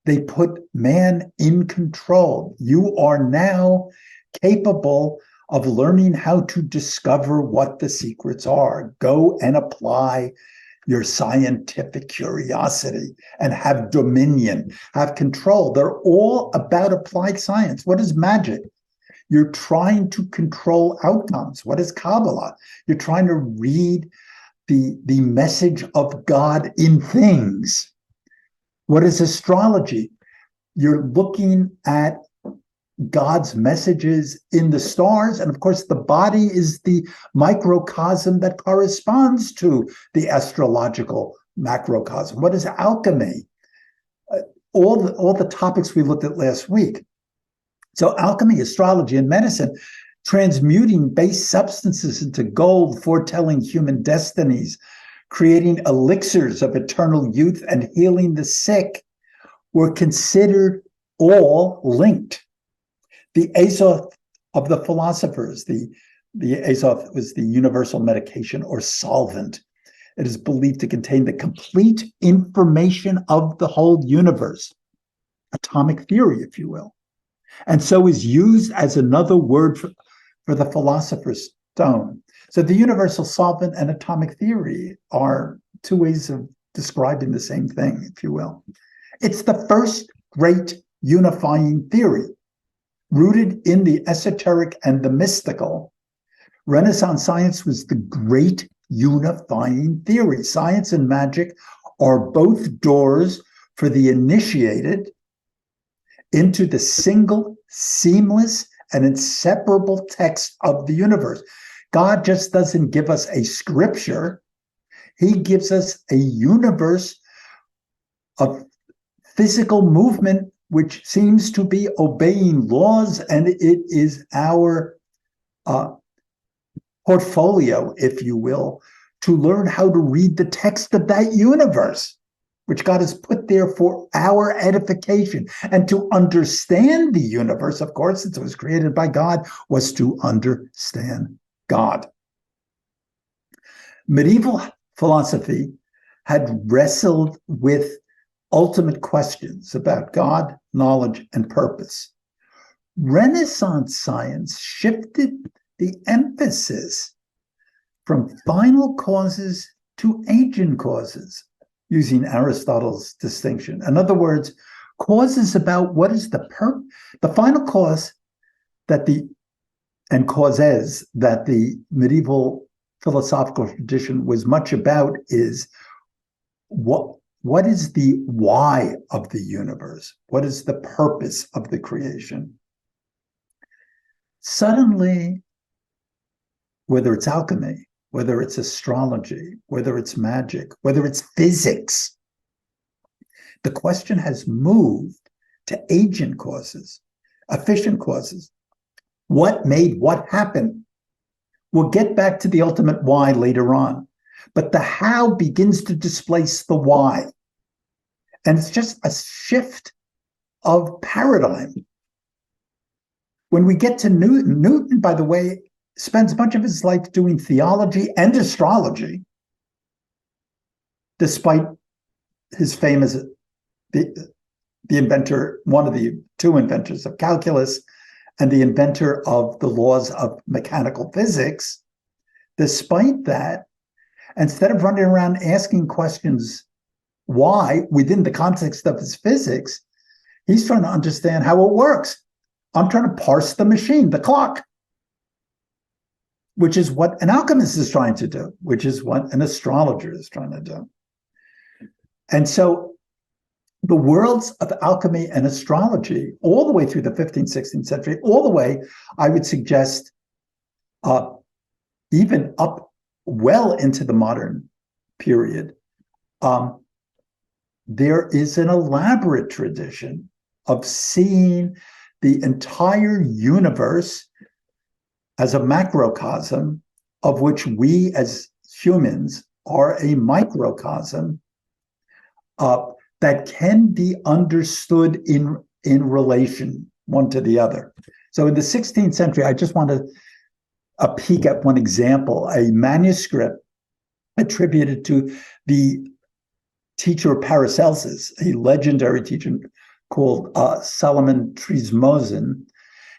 They put man in control. You are now capable of learning how to discover what the secrets are. Go and apply your scientific curiosity and have dominion, have control. They're all about applied science. What is magic? You're trying to control outcomes. What is Kabbalah? You're trying to read the message of God in things. What is astrology? You're looking at God's messages in the stars. And of course, the body is the microcosm that corresponds to the astrological macrocosm. What is alchemy? All the topics we looked at last week. So alchemy, astrology, and medicine, transmuting base substances into gold, foretelling human destinies, creating elixirs of eternal youth, and healing the sick, were considered all linked. The Azoth of the philosophers, the Azoth was the universal medication or solvent. It is believed to contain the complete information of the whole universe, atomic theory, if you will, and so is used as another word for the philosopher's stone. So the universal solvent and atomic theory are two ways of describing the same thing, if you will. It's the first great unifying theory, rooted in the esoteric and the mystical. Renaissance science was the great unifying theory. Science and magic are both doors for the initiated into the single, seamless, and inseparable text of the universe. God just doesn't give us a scripture. He gives us a universe of physical movement which seems to be obeying laws, and it is our portfolio, if you will, to learn how to read the text of that universe, which God has put there for our edification. And to understand the universe, of course, since it was created by God, was to understand God. Medieval philosophy had wrestled with ultimate questions about God, knowledge, and purpose. Renaissance science shifted the emphasis from final causes to agent causes, using Aristotle's distinction. In other words, causes about what is the final cause and causes that the medieval philosophical tradition was much about is what is the why of the universe? What is the purpose of the creation? Suddenly, whether it's alchemy, whether it's astrology, whether it's magic, whether it's physics, the question has moved to agent causes, efficient causes. What made what happen? We'll get back to the ultimate why later on, but the how begins to displace the why. And it's just a shift of paradigm. When we get to Newton, by the way, spends much of his life doing theology and astrology, despite his fame as the inventor, one of the two inventors of calculus, and the inventor of the laws of mechanical physics. Despite that, instead of running around asking questions why within the context of his physics, he's trying to understand how it works. I'm trying to parse the machine, the clock, which is what an alchemist is trying to do, which is what an astrologer is trying to do. And so the worlds of alchemy and astrology, all the way through the 15th, 16th century, all the way, I would suggest, even up well into the modern period, there is an elaborate tradition of seeing the entire universe as a macrocosm, of which we as humans are a microcosm, that can be understood in relation one to the other. So in the 16th century, I just want a peek at one example, a manuscript attributed to the teacher of Paracelsus, a legendary teacher called Solomon Trismosin,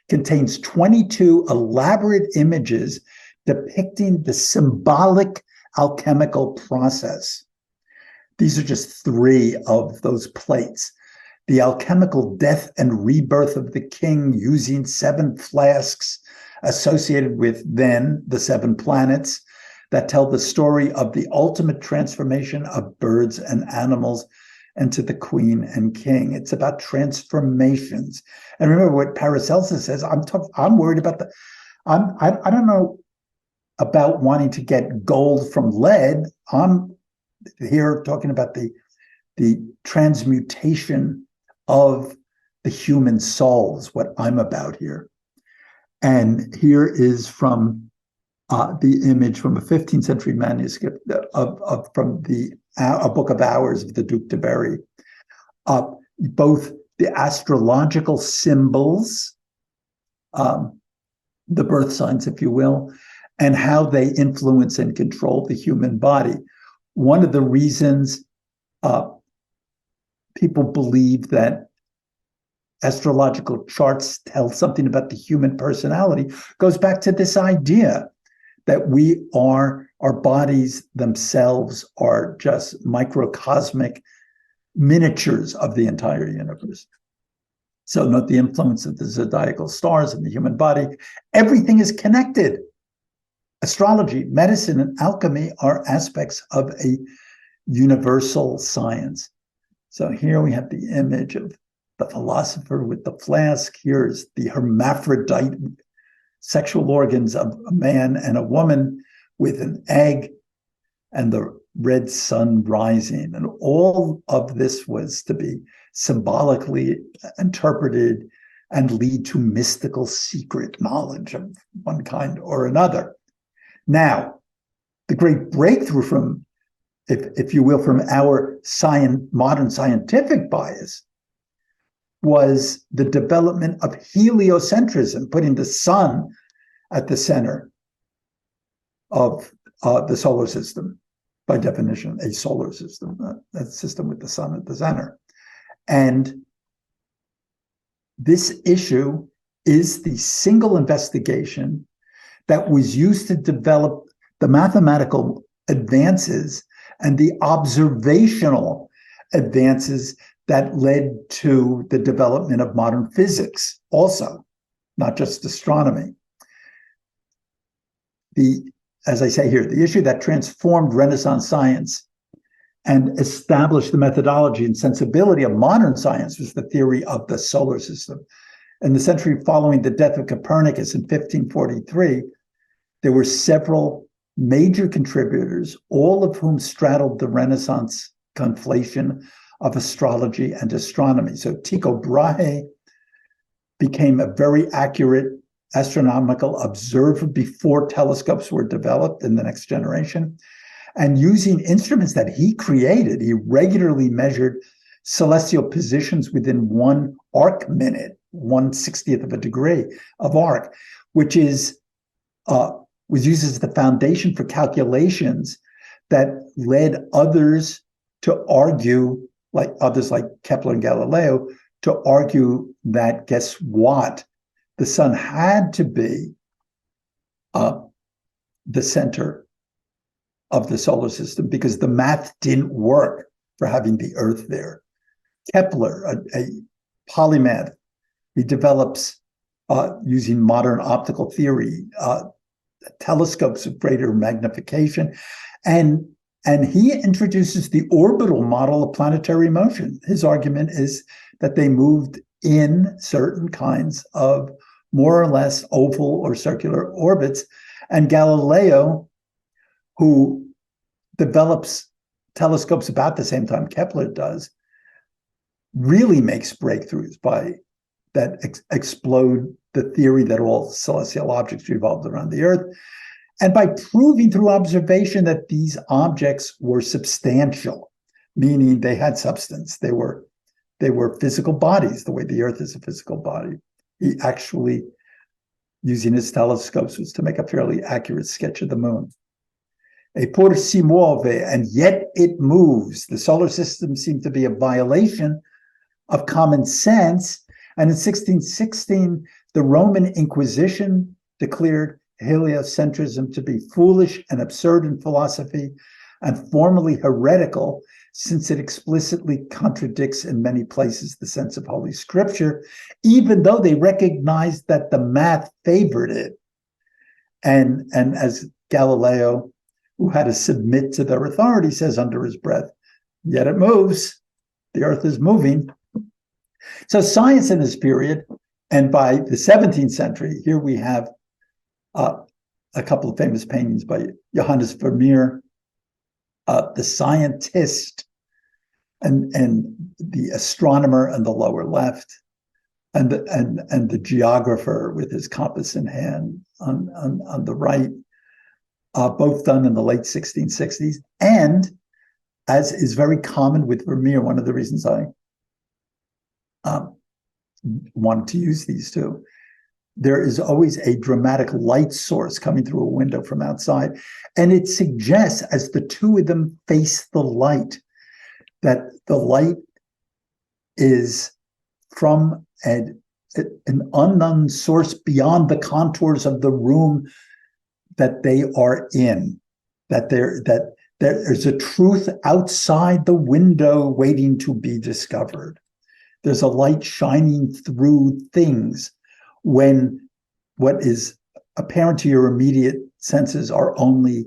contains 22 elaborate images depicting the symbolic alchemical process. These are just 3 of those plates. The alchemical death and rebirth of the king using 7 flasks associated with then the 7 planets that tell the story of the ultimate transformation of birds and animals into the queen and king. It's about transformations. And remember what Paracelsus says, I'm worried about I don't know about wanting to get gold from lead. I'm here talking about the transmutation of the human souls, what I'm about here. And here is from the image from a 15th century manuscript from a Book of Hours of the Duc de Berry. Both the astrological symbols, the birth signs, if you will, and how they influence and control the human body. One of the reasons people believe that astrological charts tell something about the human personality goes back to this idea that our bodies themselves are just microcosmic miniatures of the entire universe. So note the influence of the zodiacal stars in the human body. Everything is connected. Astrology, medicine, and alchemy are aspects of a universal science. So here we have the image of the philosopher with the flask. Here's the hermaphrodite sexual organs of a man and a woman with an egg and the red sun rising. And all of this was to be symbolically interpreted and lead to mystical secret knowledge of one kind or another. Now, the great breakthrough from, if you will, from our modern scientific bias was the development of heliocentrism, putting the sun at the center of the solar system. By definition, a solar system, a system with the sun at the center. And this issue is the single investigation that was used to develop the mathematical advances and the observational advances that led to the development of modern physics also, not just astronomy. As I say here, the issue that transformed Renaissance science and established the methodology and sensibility of modern science was the theory of the solar system. In the century following the death of Copernicus in 1543, there were several major contributors, all of whom straddled the Renaissance conflation of astrology and astronomy. So Tycho Brahe became a very accurate astronomical observer before telescopes were developed in the next generation. And using instruments that he created, he regularly measured celestial positions within 1 arc minute, 1/60th of a degree of arc, which was used as the foundation for calculations that led others to argue, like others like Kepler and Galileo, to argue that, guess what? The sun had to be the center of the solar system because the math didn't work for having the Earth there. Kepler, a polymath, he develops, using modern optical theory, telescopes of greater magnification, and he introduces the orbital model of planetary motion. His argument is that they moved in certain kinds of more or less oval or circular orbits. And Galileo, who develops telescopes about the same time Kepler does, really makes breakthroughs that explode the theory that all celestial objects revolved around the Earth, and by proving through observation that these objects were substantial, meaning they had substance. They were physical bodies, the way the Earth is a physical body. He actually, using his telescopes, was to make a fairly accurate sketch of the moon. Eppur si muove, and yet it moves. The solar system seemed to be a violation of common sense. And in 1616, the Roman Inquisition declared heliocentrism to be foolish and absurd in philosophy and formally heretical, since it explicitly contradicts in many places the sense of Holy Scripture, even though they recognized that the math favored it. And as Galileo, who had to submit to their authority, says under his breath, yet it moves. The Earth is moving. So science in this period, and by the 17th century, here we have a couple of famous paintings by Johannes Vermeer, the scientist and the astronomer on the lower left, and the geographer with his compass in hand on the right, both done in the late 1660s. And as is very common with Vermeer, one of the reasons I wanted to use these two, there is always a dramatic light source coming through a window from outside. And it suggests, as the two of them face the light, that the light is from an unknown source beyond the contours of the room that they are in, that there's a truth outside the window waiting to be discovered. There's a light shining through things when what is apparent to your immediate senses are only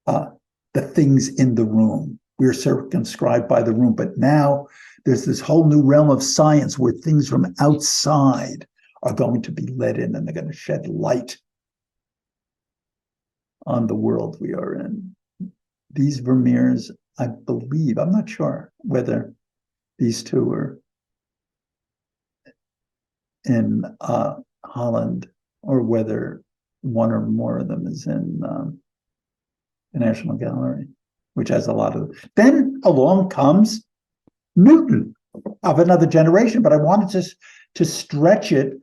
the things in the room. We're circumscribed by the room. But now there's this whole new realm of science where things from outside are going to be let in, and they're going to shed light on the world we are in. These Vermeers, I believe, I'm not sure whether these two are in Holland or whether one or more of them is in the National Gallery, which has a lot of. Then along comes Newton, of another generation, but I wanted to stretch it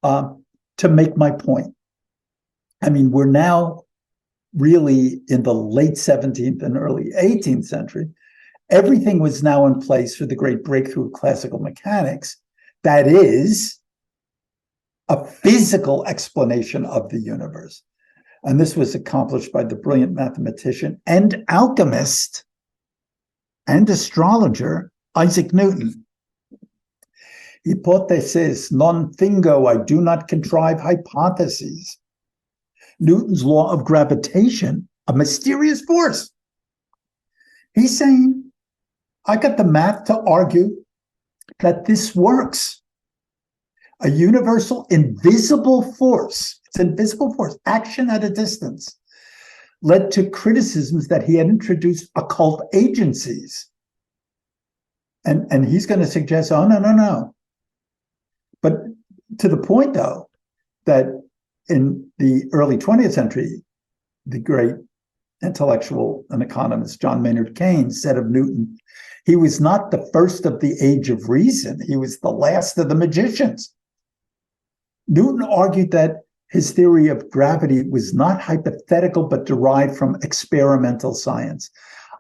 to make my point. I mean, we're now really in the late 17th and early 18th century. Everything was now in place for the great breakthrough of classical mechanics. That is a physical explanation of the universe. And this was accomplished by the brilliant mathematician and alchemist and astrologer, Isaac Newton. Hypothesis non fingo, I do not contrive hypotheses. Newton's law of gravitation, a mysterious force. He's saying, I got the math to argue that this works. A universal invisible force, it's an invisible force, action at a distance, led to criticisms that he had introduced occult agencies. And he's going to suggest, oh, no. But to the point, though, that in the early 20th century, the great intellectual and economist John Maynard Keynes said of Newton, he was not the first of the age of reason. He was the last of the magicians. Newton argued that his theory of gravity was not hypothetical, but derived from experimental science.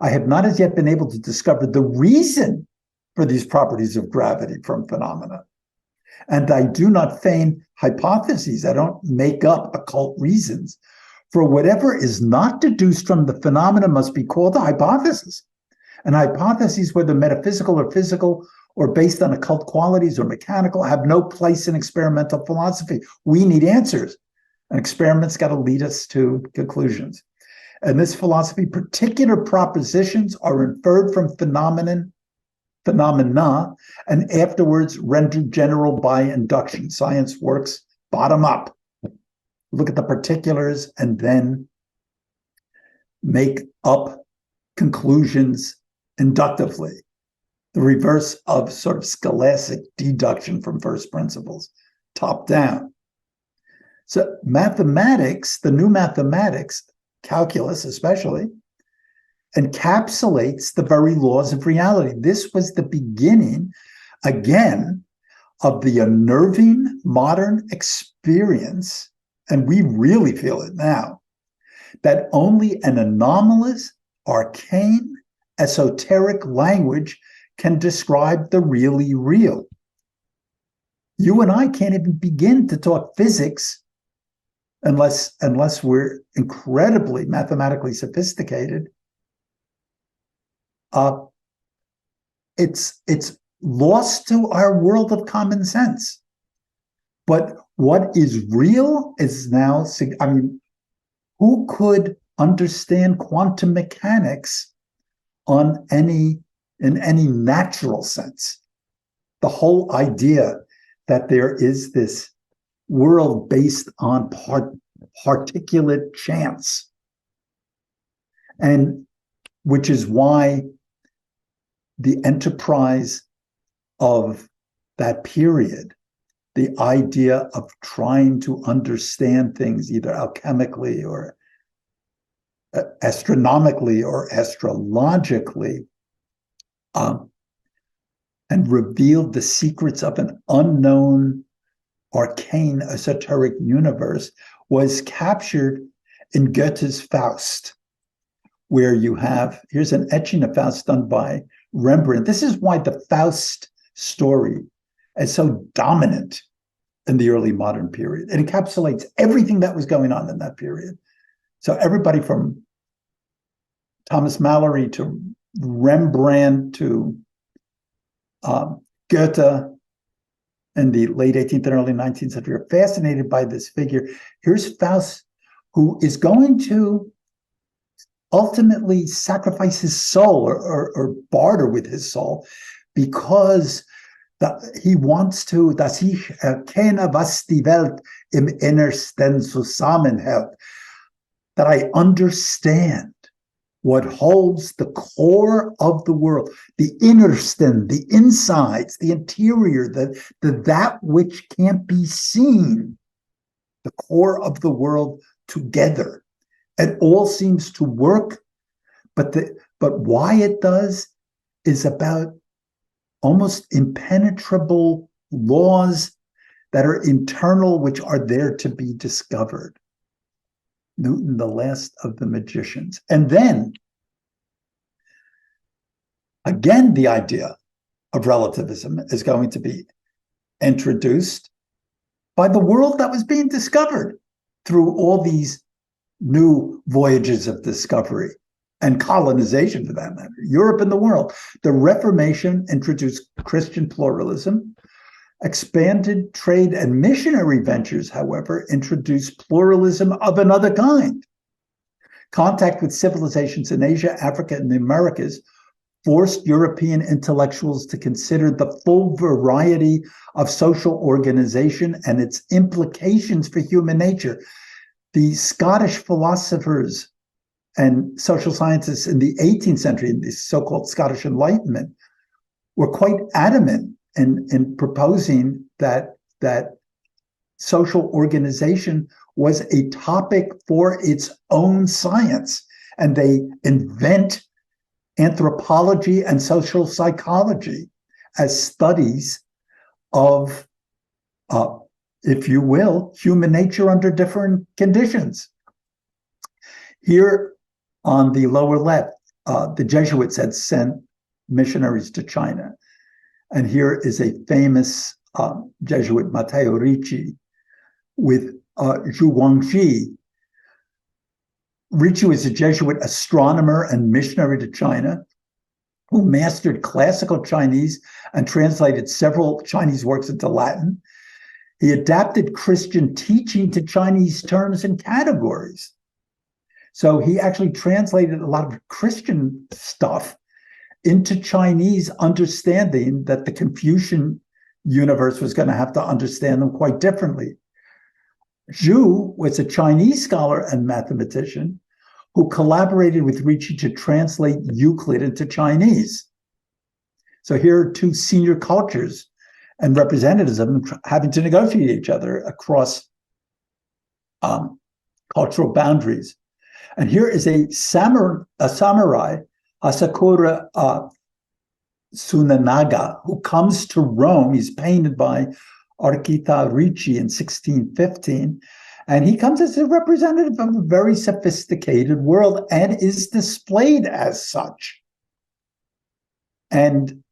I have not as yet been able to discover the reason for these properties of gravity from phenomena. And I do not feign hypotheses. I don't make up occult reasons. For whatever is not deduced from the phenomena must be called a hypothesis. And hypotheses, whether metaphysical or physical, or based on occult qualities or mechanical, have no place in experimental philosophy. We need answers. And experiments got to lead us to conclusions. In this philosophy, particular propositions are inferred from phenomena, and afterwards rendered general by induction. Science works bottom up. Look at the particulars and then make up conclusions inductively. The reverse of sort of scholastic deduction from first principles, top down. So mathematics, the new mathematics, calculus especially, encapsulates the very laws of reality. This was the beginning, again, of the unnerving modern experience, and we really feel it now, that only an anomalous, arcane, esoteric language can describe the really real. You and I can't even begin to talk physics unless we're incredibly mathematically sophisticated. It's lost to our world of common sense. But what is real is now, I mean, who could understand quantum mechanics in any natural sense? The whole idea that there is this world based on particulate chance, and which is why the enterprise of that period, the idea of trying to understand things either alchemically or astronomically or astrologically, and revealed the secrets of an unknown, arcane, esoteric universe, was captured in Goethe's Faust, where you have, here's an etching of Faust done by Rembrandt. This is why the Faust story is so dominant in the early modern period. It encapsulates everything that was going on in that period. So everybody from Thomas Mallory to Rembrandt to Goethe in the late 18th and early 19th century are fascinated by this figure. Here's Faust, who is going to ultimately sacrifice his soul or barter with his soul because he wants to, dass ich erkenne, was die Welt im Innersten zusammenhält, that I understand what holds the core of the world, the innersten, the insides, the interior, the that which can't be seen, the the core of the world together. It all seems to work, but why it does is about almost impenetrable laws that are internal, which are there to be discovered. Newton, the last of the magicians. And then, again, the idea of relativism is going to be introduced by the world that was being discovered through all these new voyages of discovery and colonization, for that matter, Europe and the world. The Reformation introduced Christian pluralism. Expanded trade and missionary ventures, however, introduced pluralism of another kind. Contact with civilizations in Asia, Africa, and the Americas forced European intellectuals to consider the full variety of social organization and its implications for human nature. The Scottish philosophers and social scientists in the 18th century, in the so-called Scottish Enlightenment, were quite adamant in proposing that social organization was a topic for its own science. And they invent anthropology and social psychology as studies of, if you will, human nature under different conditions. Here on the lower left, the Jesuits had sent missionaries to China. And here is a famous Jesuit, Matteo Ricci, with Zhu Guangxi. Ricci was a Jesuit astronomer and missionary to China who mastered classical Chinese and translated several Chinese works into Latin. He adapted Christian teaching to Chinese terms and categories. So he actually translated a lot of Christian stuff into Chinese, understanding that the Confucian universe was going to have to understand them quite differently. Zhu was a Chinese scholar and mathematician who collaborated with Ricci to translate Euclid into Chinese. So here are two senior cultures and representatives of them having to negotiate each other across cultural boundaries. And here is a samurai, Asakura Tsunanaga, who comes to Rome. He's painted by Archita Ricci in 1615. And he comes as a representative of a very sophisticated world and is displayed as such. And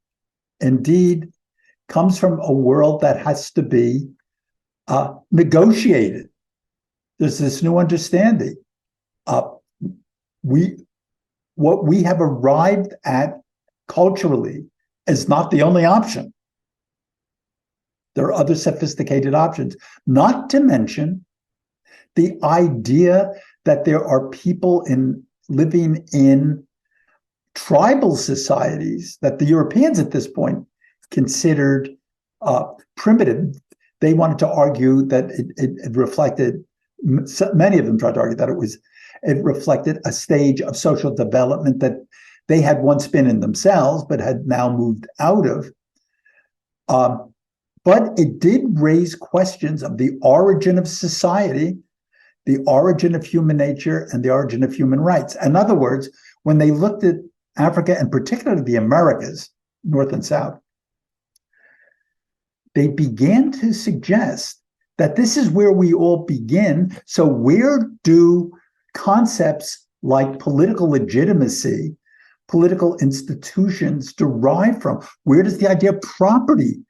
indeed comes from a world that has to be negotiated. There's this new understanding. What we have arrived at culturally is not the only option. There are other sophisticated options, not to mention the idea that there are people living in tribal societies that the Europeans at this point considered primitive. They wanted to argue that it reflected, many of them tried to argue that it reflected a stage of social development that they had once been in themselves, but had now moved out of. But it did raise questions of the origin of society, the origin of human nature, and the origin of human rights. In other words, when they looked at Africa, and particularly the Americas, North and South, they began to suggest that this is where we all begin. So where do concepts like political legitimacy, political institutions derive from? Where does the idea of property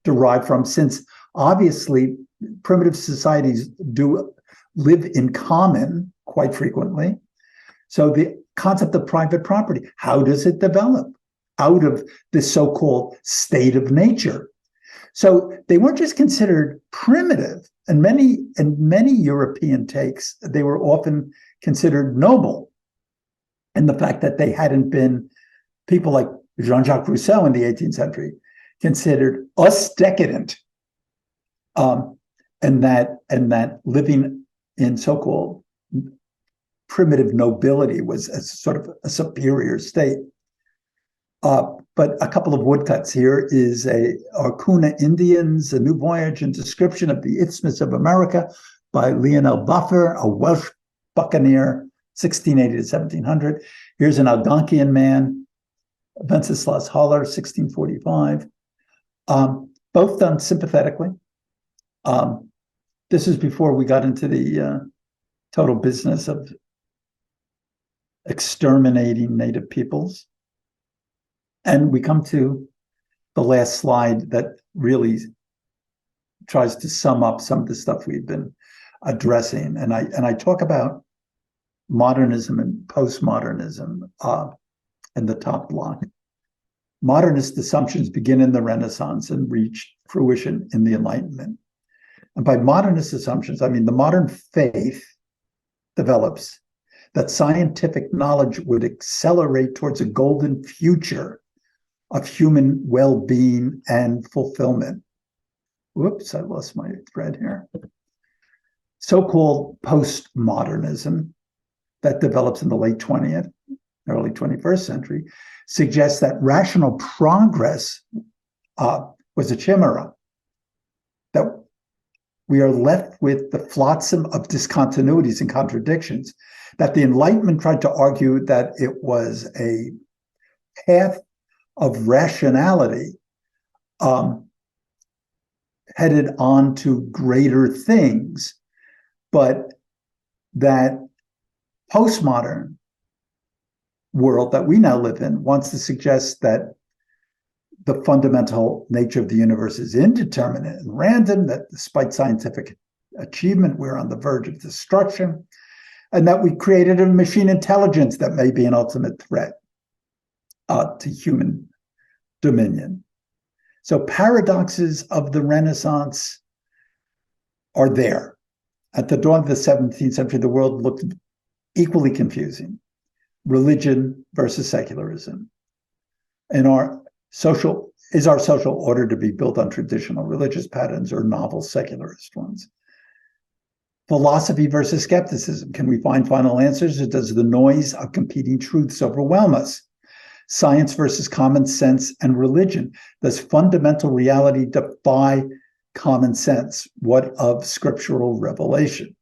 derive from? Since obviously primitive societies do live in common quite frequently. So the concept of private property, how does it develop out of this so-called state of nature? So they weren't just considered primitive. And many European takes, they were often considered noble. And the fact that they hadn't been, people like Jean-Jacques Rousseau in the 18th century considered us decadent, and that living in so-called primitive nobility was a sort of a superior state. But a couple of woodcuts here is Arcuna Indians, A New Voyage and Description of the Isthmus of America by Lionel Buffer, a Welsh buccaneer, 1680 to 1700. Here's an Algonquian man, Wenceslas Haller, 1645. Both done sympathetically. This is before we got into the total business of exterminating native peoples. And we come to the last slide that really tries to sum up some of the stuff we've been addressing. And I talk about modernism and postmodernism in the top block. Modernist assumptions begin in the Renaissance and reach fruition in the Enlightenment. And by modernist assumptions, I mean the modern faith develops that scientific knowledge would accelerate towards a golden future of human well-being and fulfillment. Whoops, I lost my thread here. So-called postmodernism that develops in the late 20th, early 21st century suggests that rational progress was a chimera, that we are left with the flotsam of discontinuities and contradictions, that the Enlightenment tried to argue that it was a path of rationality headed on to greater things, but that postmodern world that we now live in wants to suggest that the fundamental nature of the universe is indeterminate and random, that despite scientific achievement, we're on the verge of destruction, and that we created a machine intelligence that may be an ultimate threat to human dominion. So paradoxes of the Renaissance are there. At the dawn of the 17th century, the world looked equally confusing. Religion versus secularism. And our social order to be built on traditional religious patterns or novel secularist ones? Philosophy versus skepticism. Can we find final answers, or does the noise of competing truths overwhelm us? Science versus common sense and religion. Does fundamental reality defy common sense? What of scriptural revelation?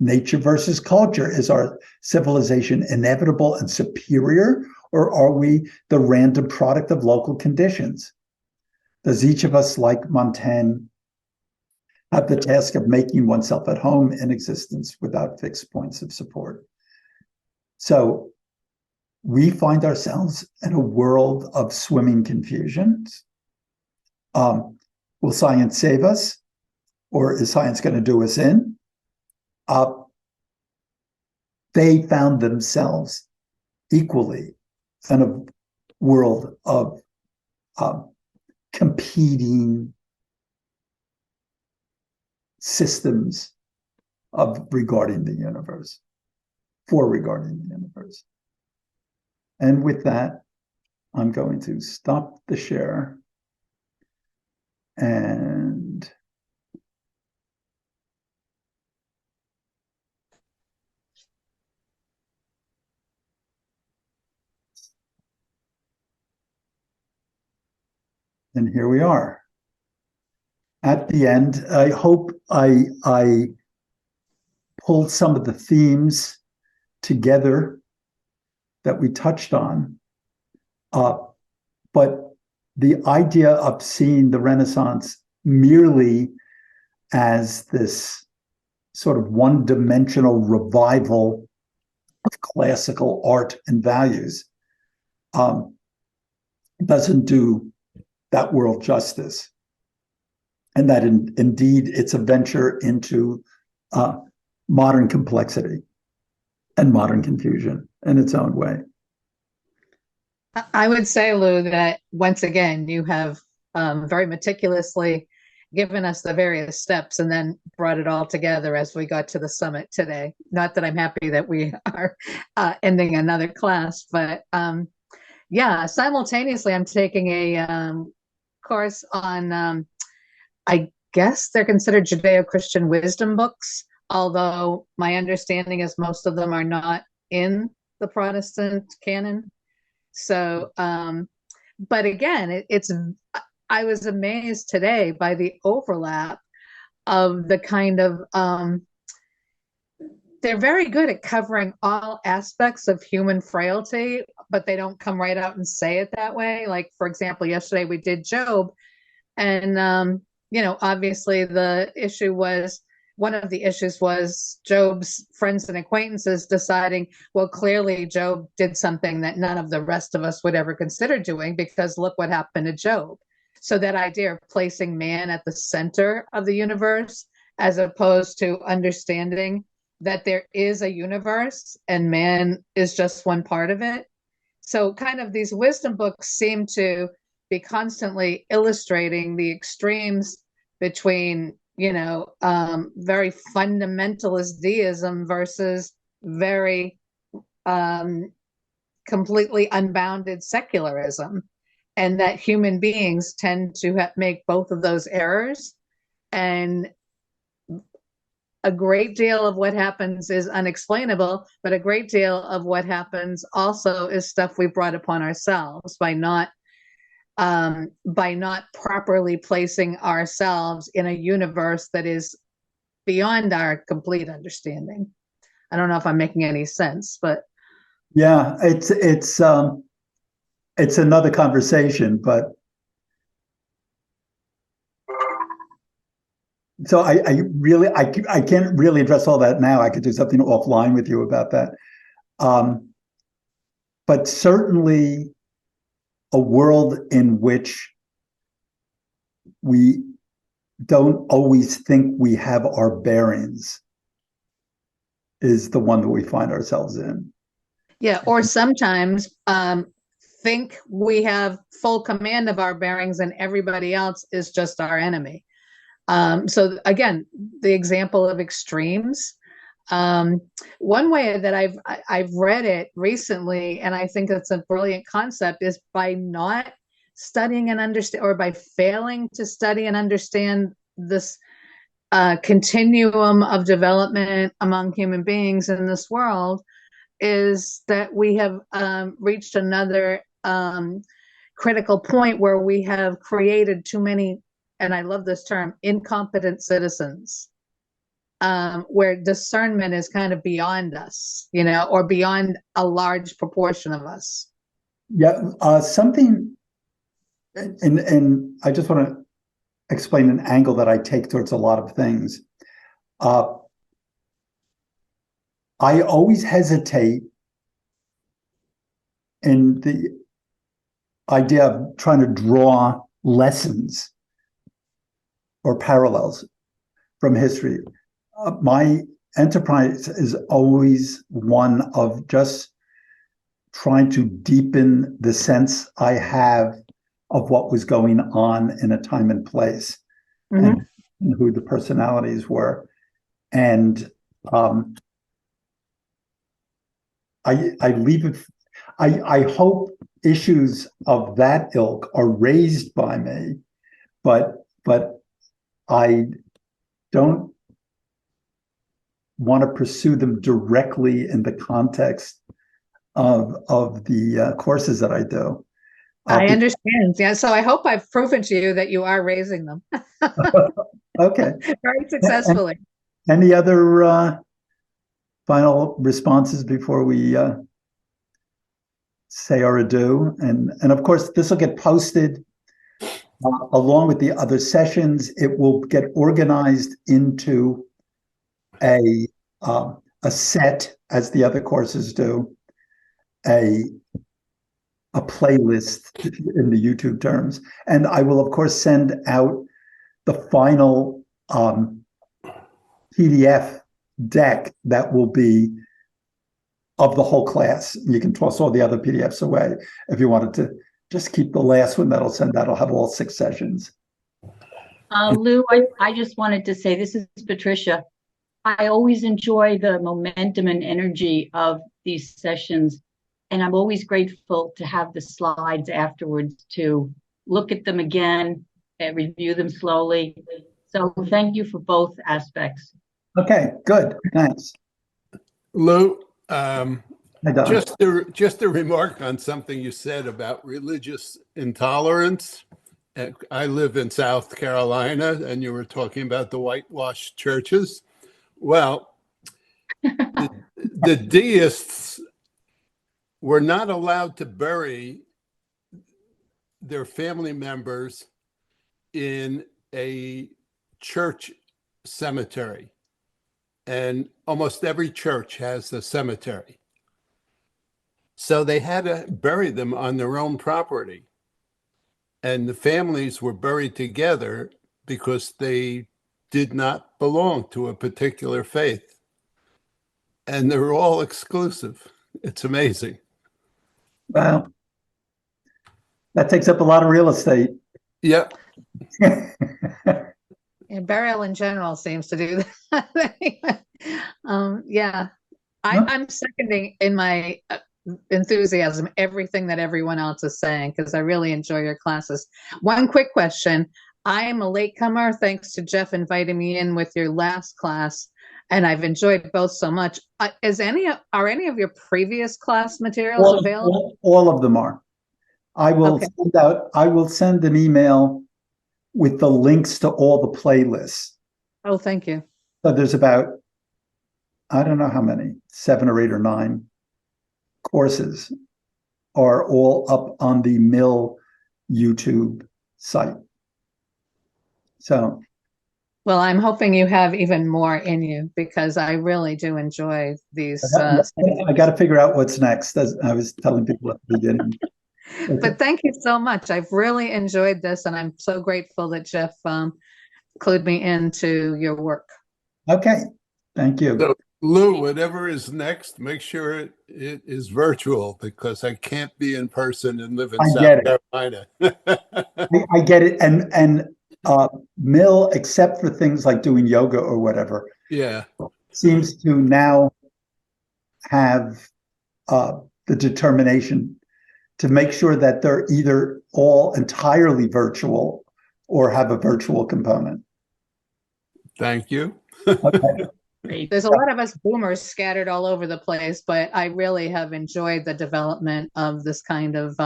Nature versus culture. Is our civilization inevitable and superior, or are we the random product of local conditions? Does each of us, like Montaigne, have the task of making oneself at home in existence without fixed points of support? So we find ourselves in a world of swimming confusions. Will science save us, or is science going to do us in? They found themselves equally in a world of competing systems regarding the universe. And with that, I'm going to stop the share and here we are. At the end, I hope I pulled some of the themes together that we touched on. But the idea of seeing the Renaissance merely as this sort of one-dimensional revival of classical art and values doesn't do that world justice. And that indeed it's a venture into modern complexity and modern confusion in its own way. I would say, Lou, that once again, you have very meticulously given us the various steps and then brought it all together as we got to the summit today. Not that I'm happy that we are ending another class, but yeah, simultaneously, I'm taking a course on, I guess they're considered Judeo-Christian wisdom books, although my understanding is most of them are not in the Protestant canon. So, but again, I was amazed today by the overlap of the kind of they're very good at covering all aspects of human frailty, but they don't come right out and say it that way. Like, for example, yesterday we did Job, and obviously the issue was one of the issues was Job's friends and acquaintances deciding, well, clearly Job did something that none of the rest of us would ever consider doing, because look what happened to Job. So that idea of placing man at the center of the universe, as opposed to understanding that there is a universe and man is just one part of it. So kind of these wisdom books seem to be constantly illustrating the extremes between, very fundamentalist deism versus very completely unbounded secularism, and that human beings tend to make both of those errors. And a great deal of what happens is unexplainable, but a great deal of what happens also is stuff we brought upon ourselves by not properly placing ourselves in a universe that is beyond our complete understanding. I don't know if I'm making any sense, but yeah, it's another conversation, but so I can't really address all that now. I could do something offline with you about that. But certainly a world in which we don't always think we have our bearings is the one that we find ourselves in. Yeah, or sometimes think we have full command of our bearings and everybody else is just our enemy. So again, the example of extremes. One way that I've read it recently, and I think it's a brilliant concept, is by not studying and understand, or by failing to study and understand this continuum of development among human beings in this world, is that we have reached another critical point where we have created too many, and I love this term, incompetent citizens, where discernment is kind of beyond us, or beyond a large proportion of us. Yeah, something, and I just want to explain an angle that I take towards a lot of things. I always hesitate in the idea of trying to draw lessons or parallels from history. My enterprise is always one of just trying to deepen the sense I have of what was going on in a time and place, and who the personalities were. And I leave it. I hope issues of that ilk are raised by me, but I don't want to pursue them directly in the context of the courses that I do. I understand. Yeah, so I hope I've proven to you that you are raising them. Okay. Very successfully. Any other final responses before we say our adieu? And of course, this will get posted along with the other sessions. It will get organized into a set, as the other courses do, a playlist in the YouTube terms. And I will, of course, send out the final PDF deck that will be of the whole class. You can toss all the other PDFs away if you wanted to just keep the last one that'll send out. I'll have all 6 sessions. Lou, I just wanted to say, this is Patricia. I always enjoy the momentum and energy of these sessions, and I'm always grateful to have the slides afterwards to look at them again and review them slowly. So thank you for both aspects. Okay, good. Thanks. Lou, just a remark on something you said about religious intolerance I live in South Carolina, and you were talking about the whitewashed churches. Well, the deists were not allowed to bury their family members in a church cemetery. And almost every church has a cemetery. So they had to bury them on their own property. And the families were buried together because they did not belong to a particular faith. And they're all exclusive. It's amazing. Wow. That takes up a lot of real estate. Yeah. And burial in general seems to do that. Yeah, Huh? I'm seconding in my enthusiasm everything that everyone else is saying because I really enjoy your classes. One quick question. I am a latecomer thanks to Jeff inviting me in with your last class, and I've enjoyed both so much. Are any of your previous class materials available? All of them are. I will Okay. I will send an email with the links to all the playlists. Oh, thank you. So there's about, I don't know how many, 7 or 8 or 9 courses are all up on the Miele YouTube site. So, Well, I'm hoping you have even more in you because I really do enjoy these. I got to figure out what's next, as I was telling people at the beginning. Okay. But thank you so much. I've really enjoyed this, and I'm so grateful that Jeff clued me into your work. Okay, thank you. So, Lou, whatever is next, make sure it is virtual because I can't be in person and live in South Carolina. I get it. And Miele, except for things like doing yoga or whatever, Yeah, seems to now have the determination to make sure that they're either all entirely virtual or have a virtual component. thank you. Okay. Great. There's a lot of us boomers scattered all over the place, but I really have enjoyed the development of this kind of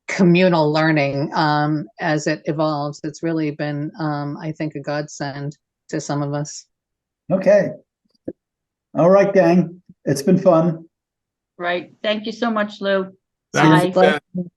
communal learning as it evolves. It's really been, I think, a godsend to some of us. Okay. All right, gang. It's been fun. Right. Thank you so much, Lou. Thanks, Bye. Jen.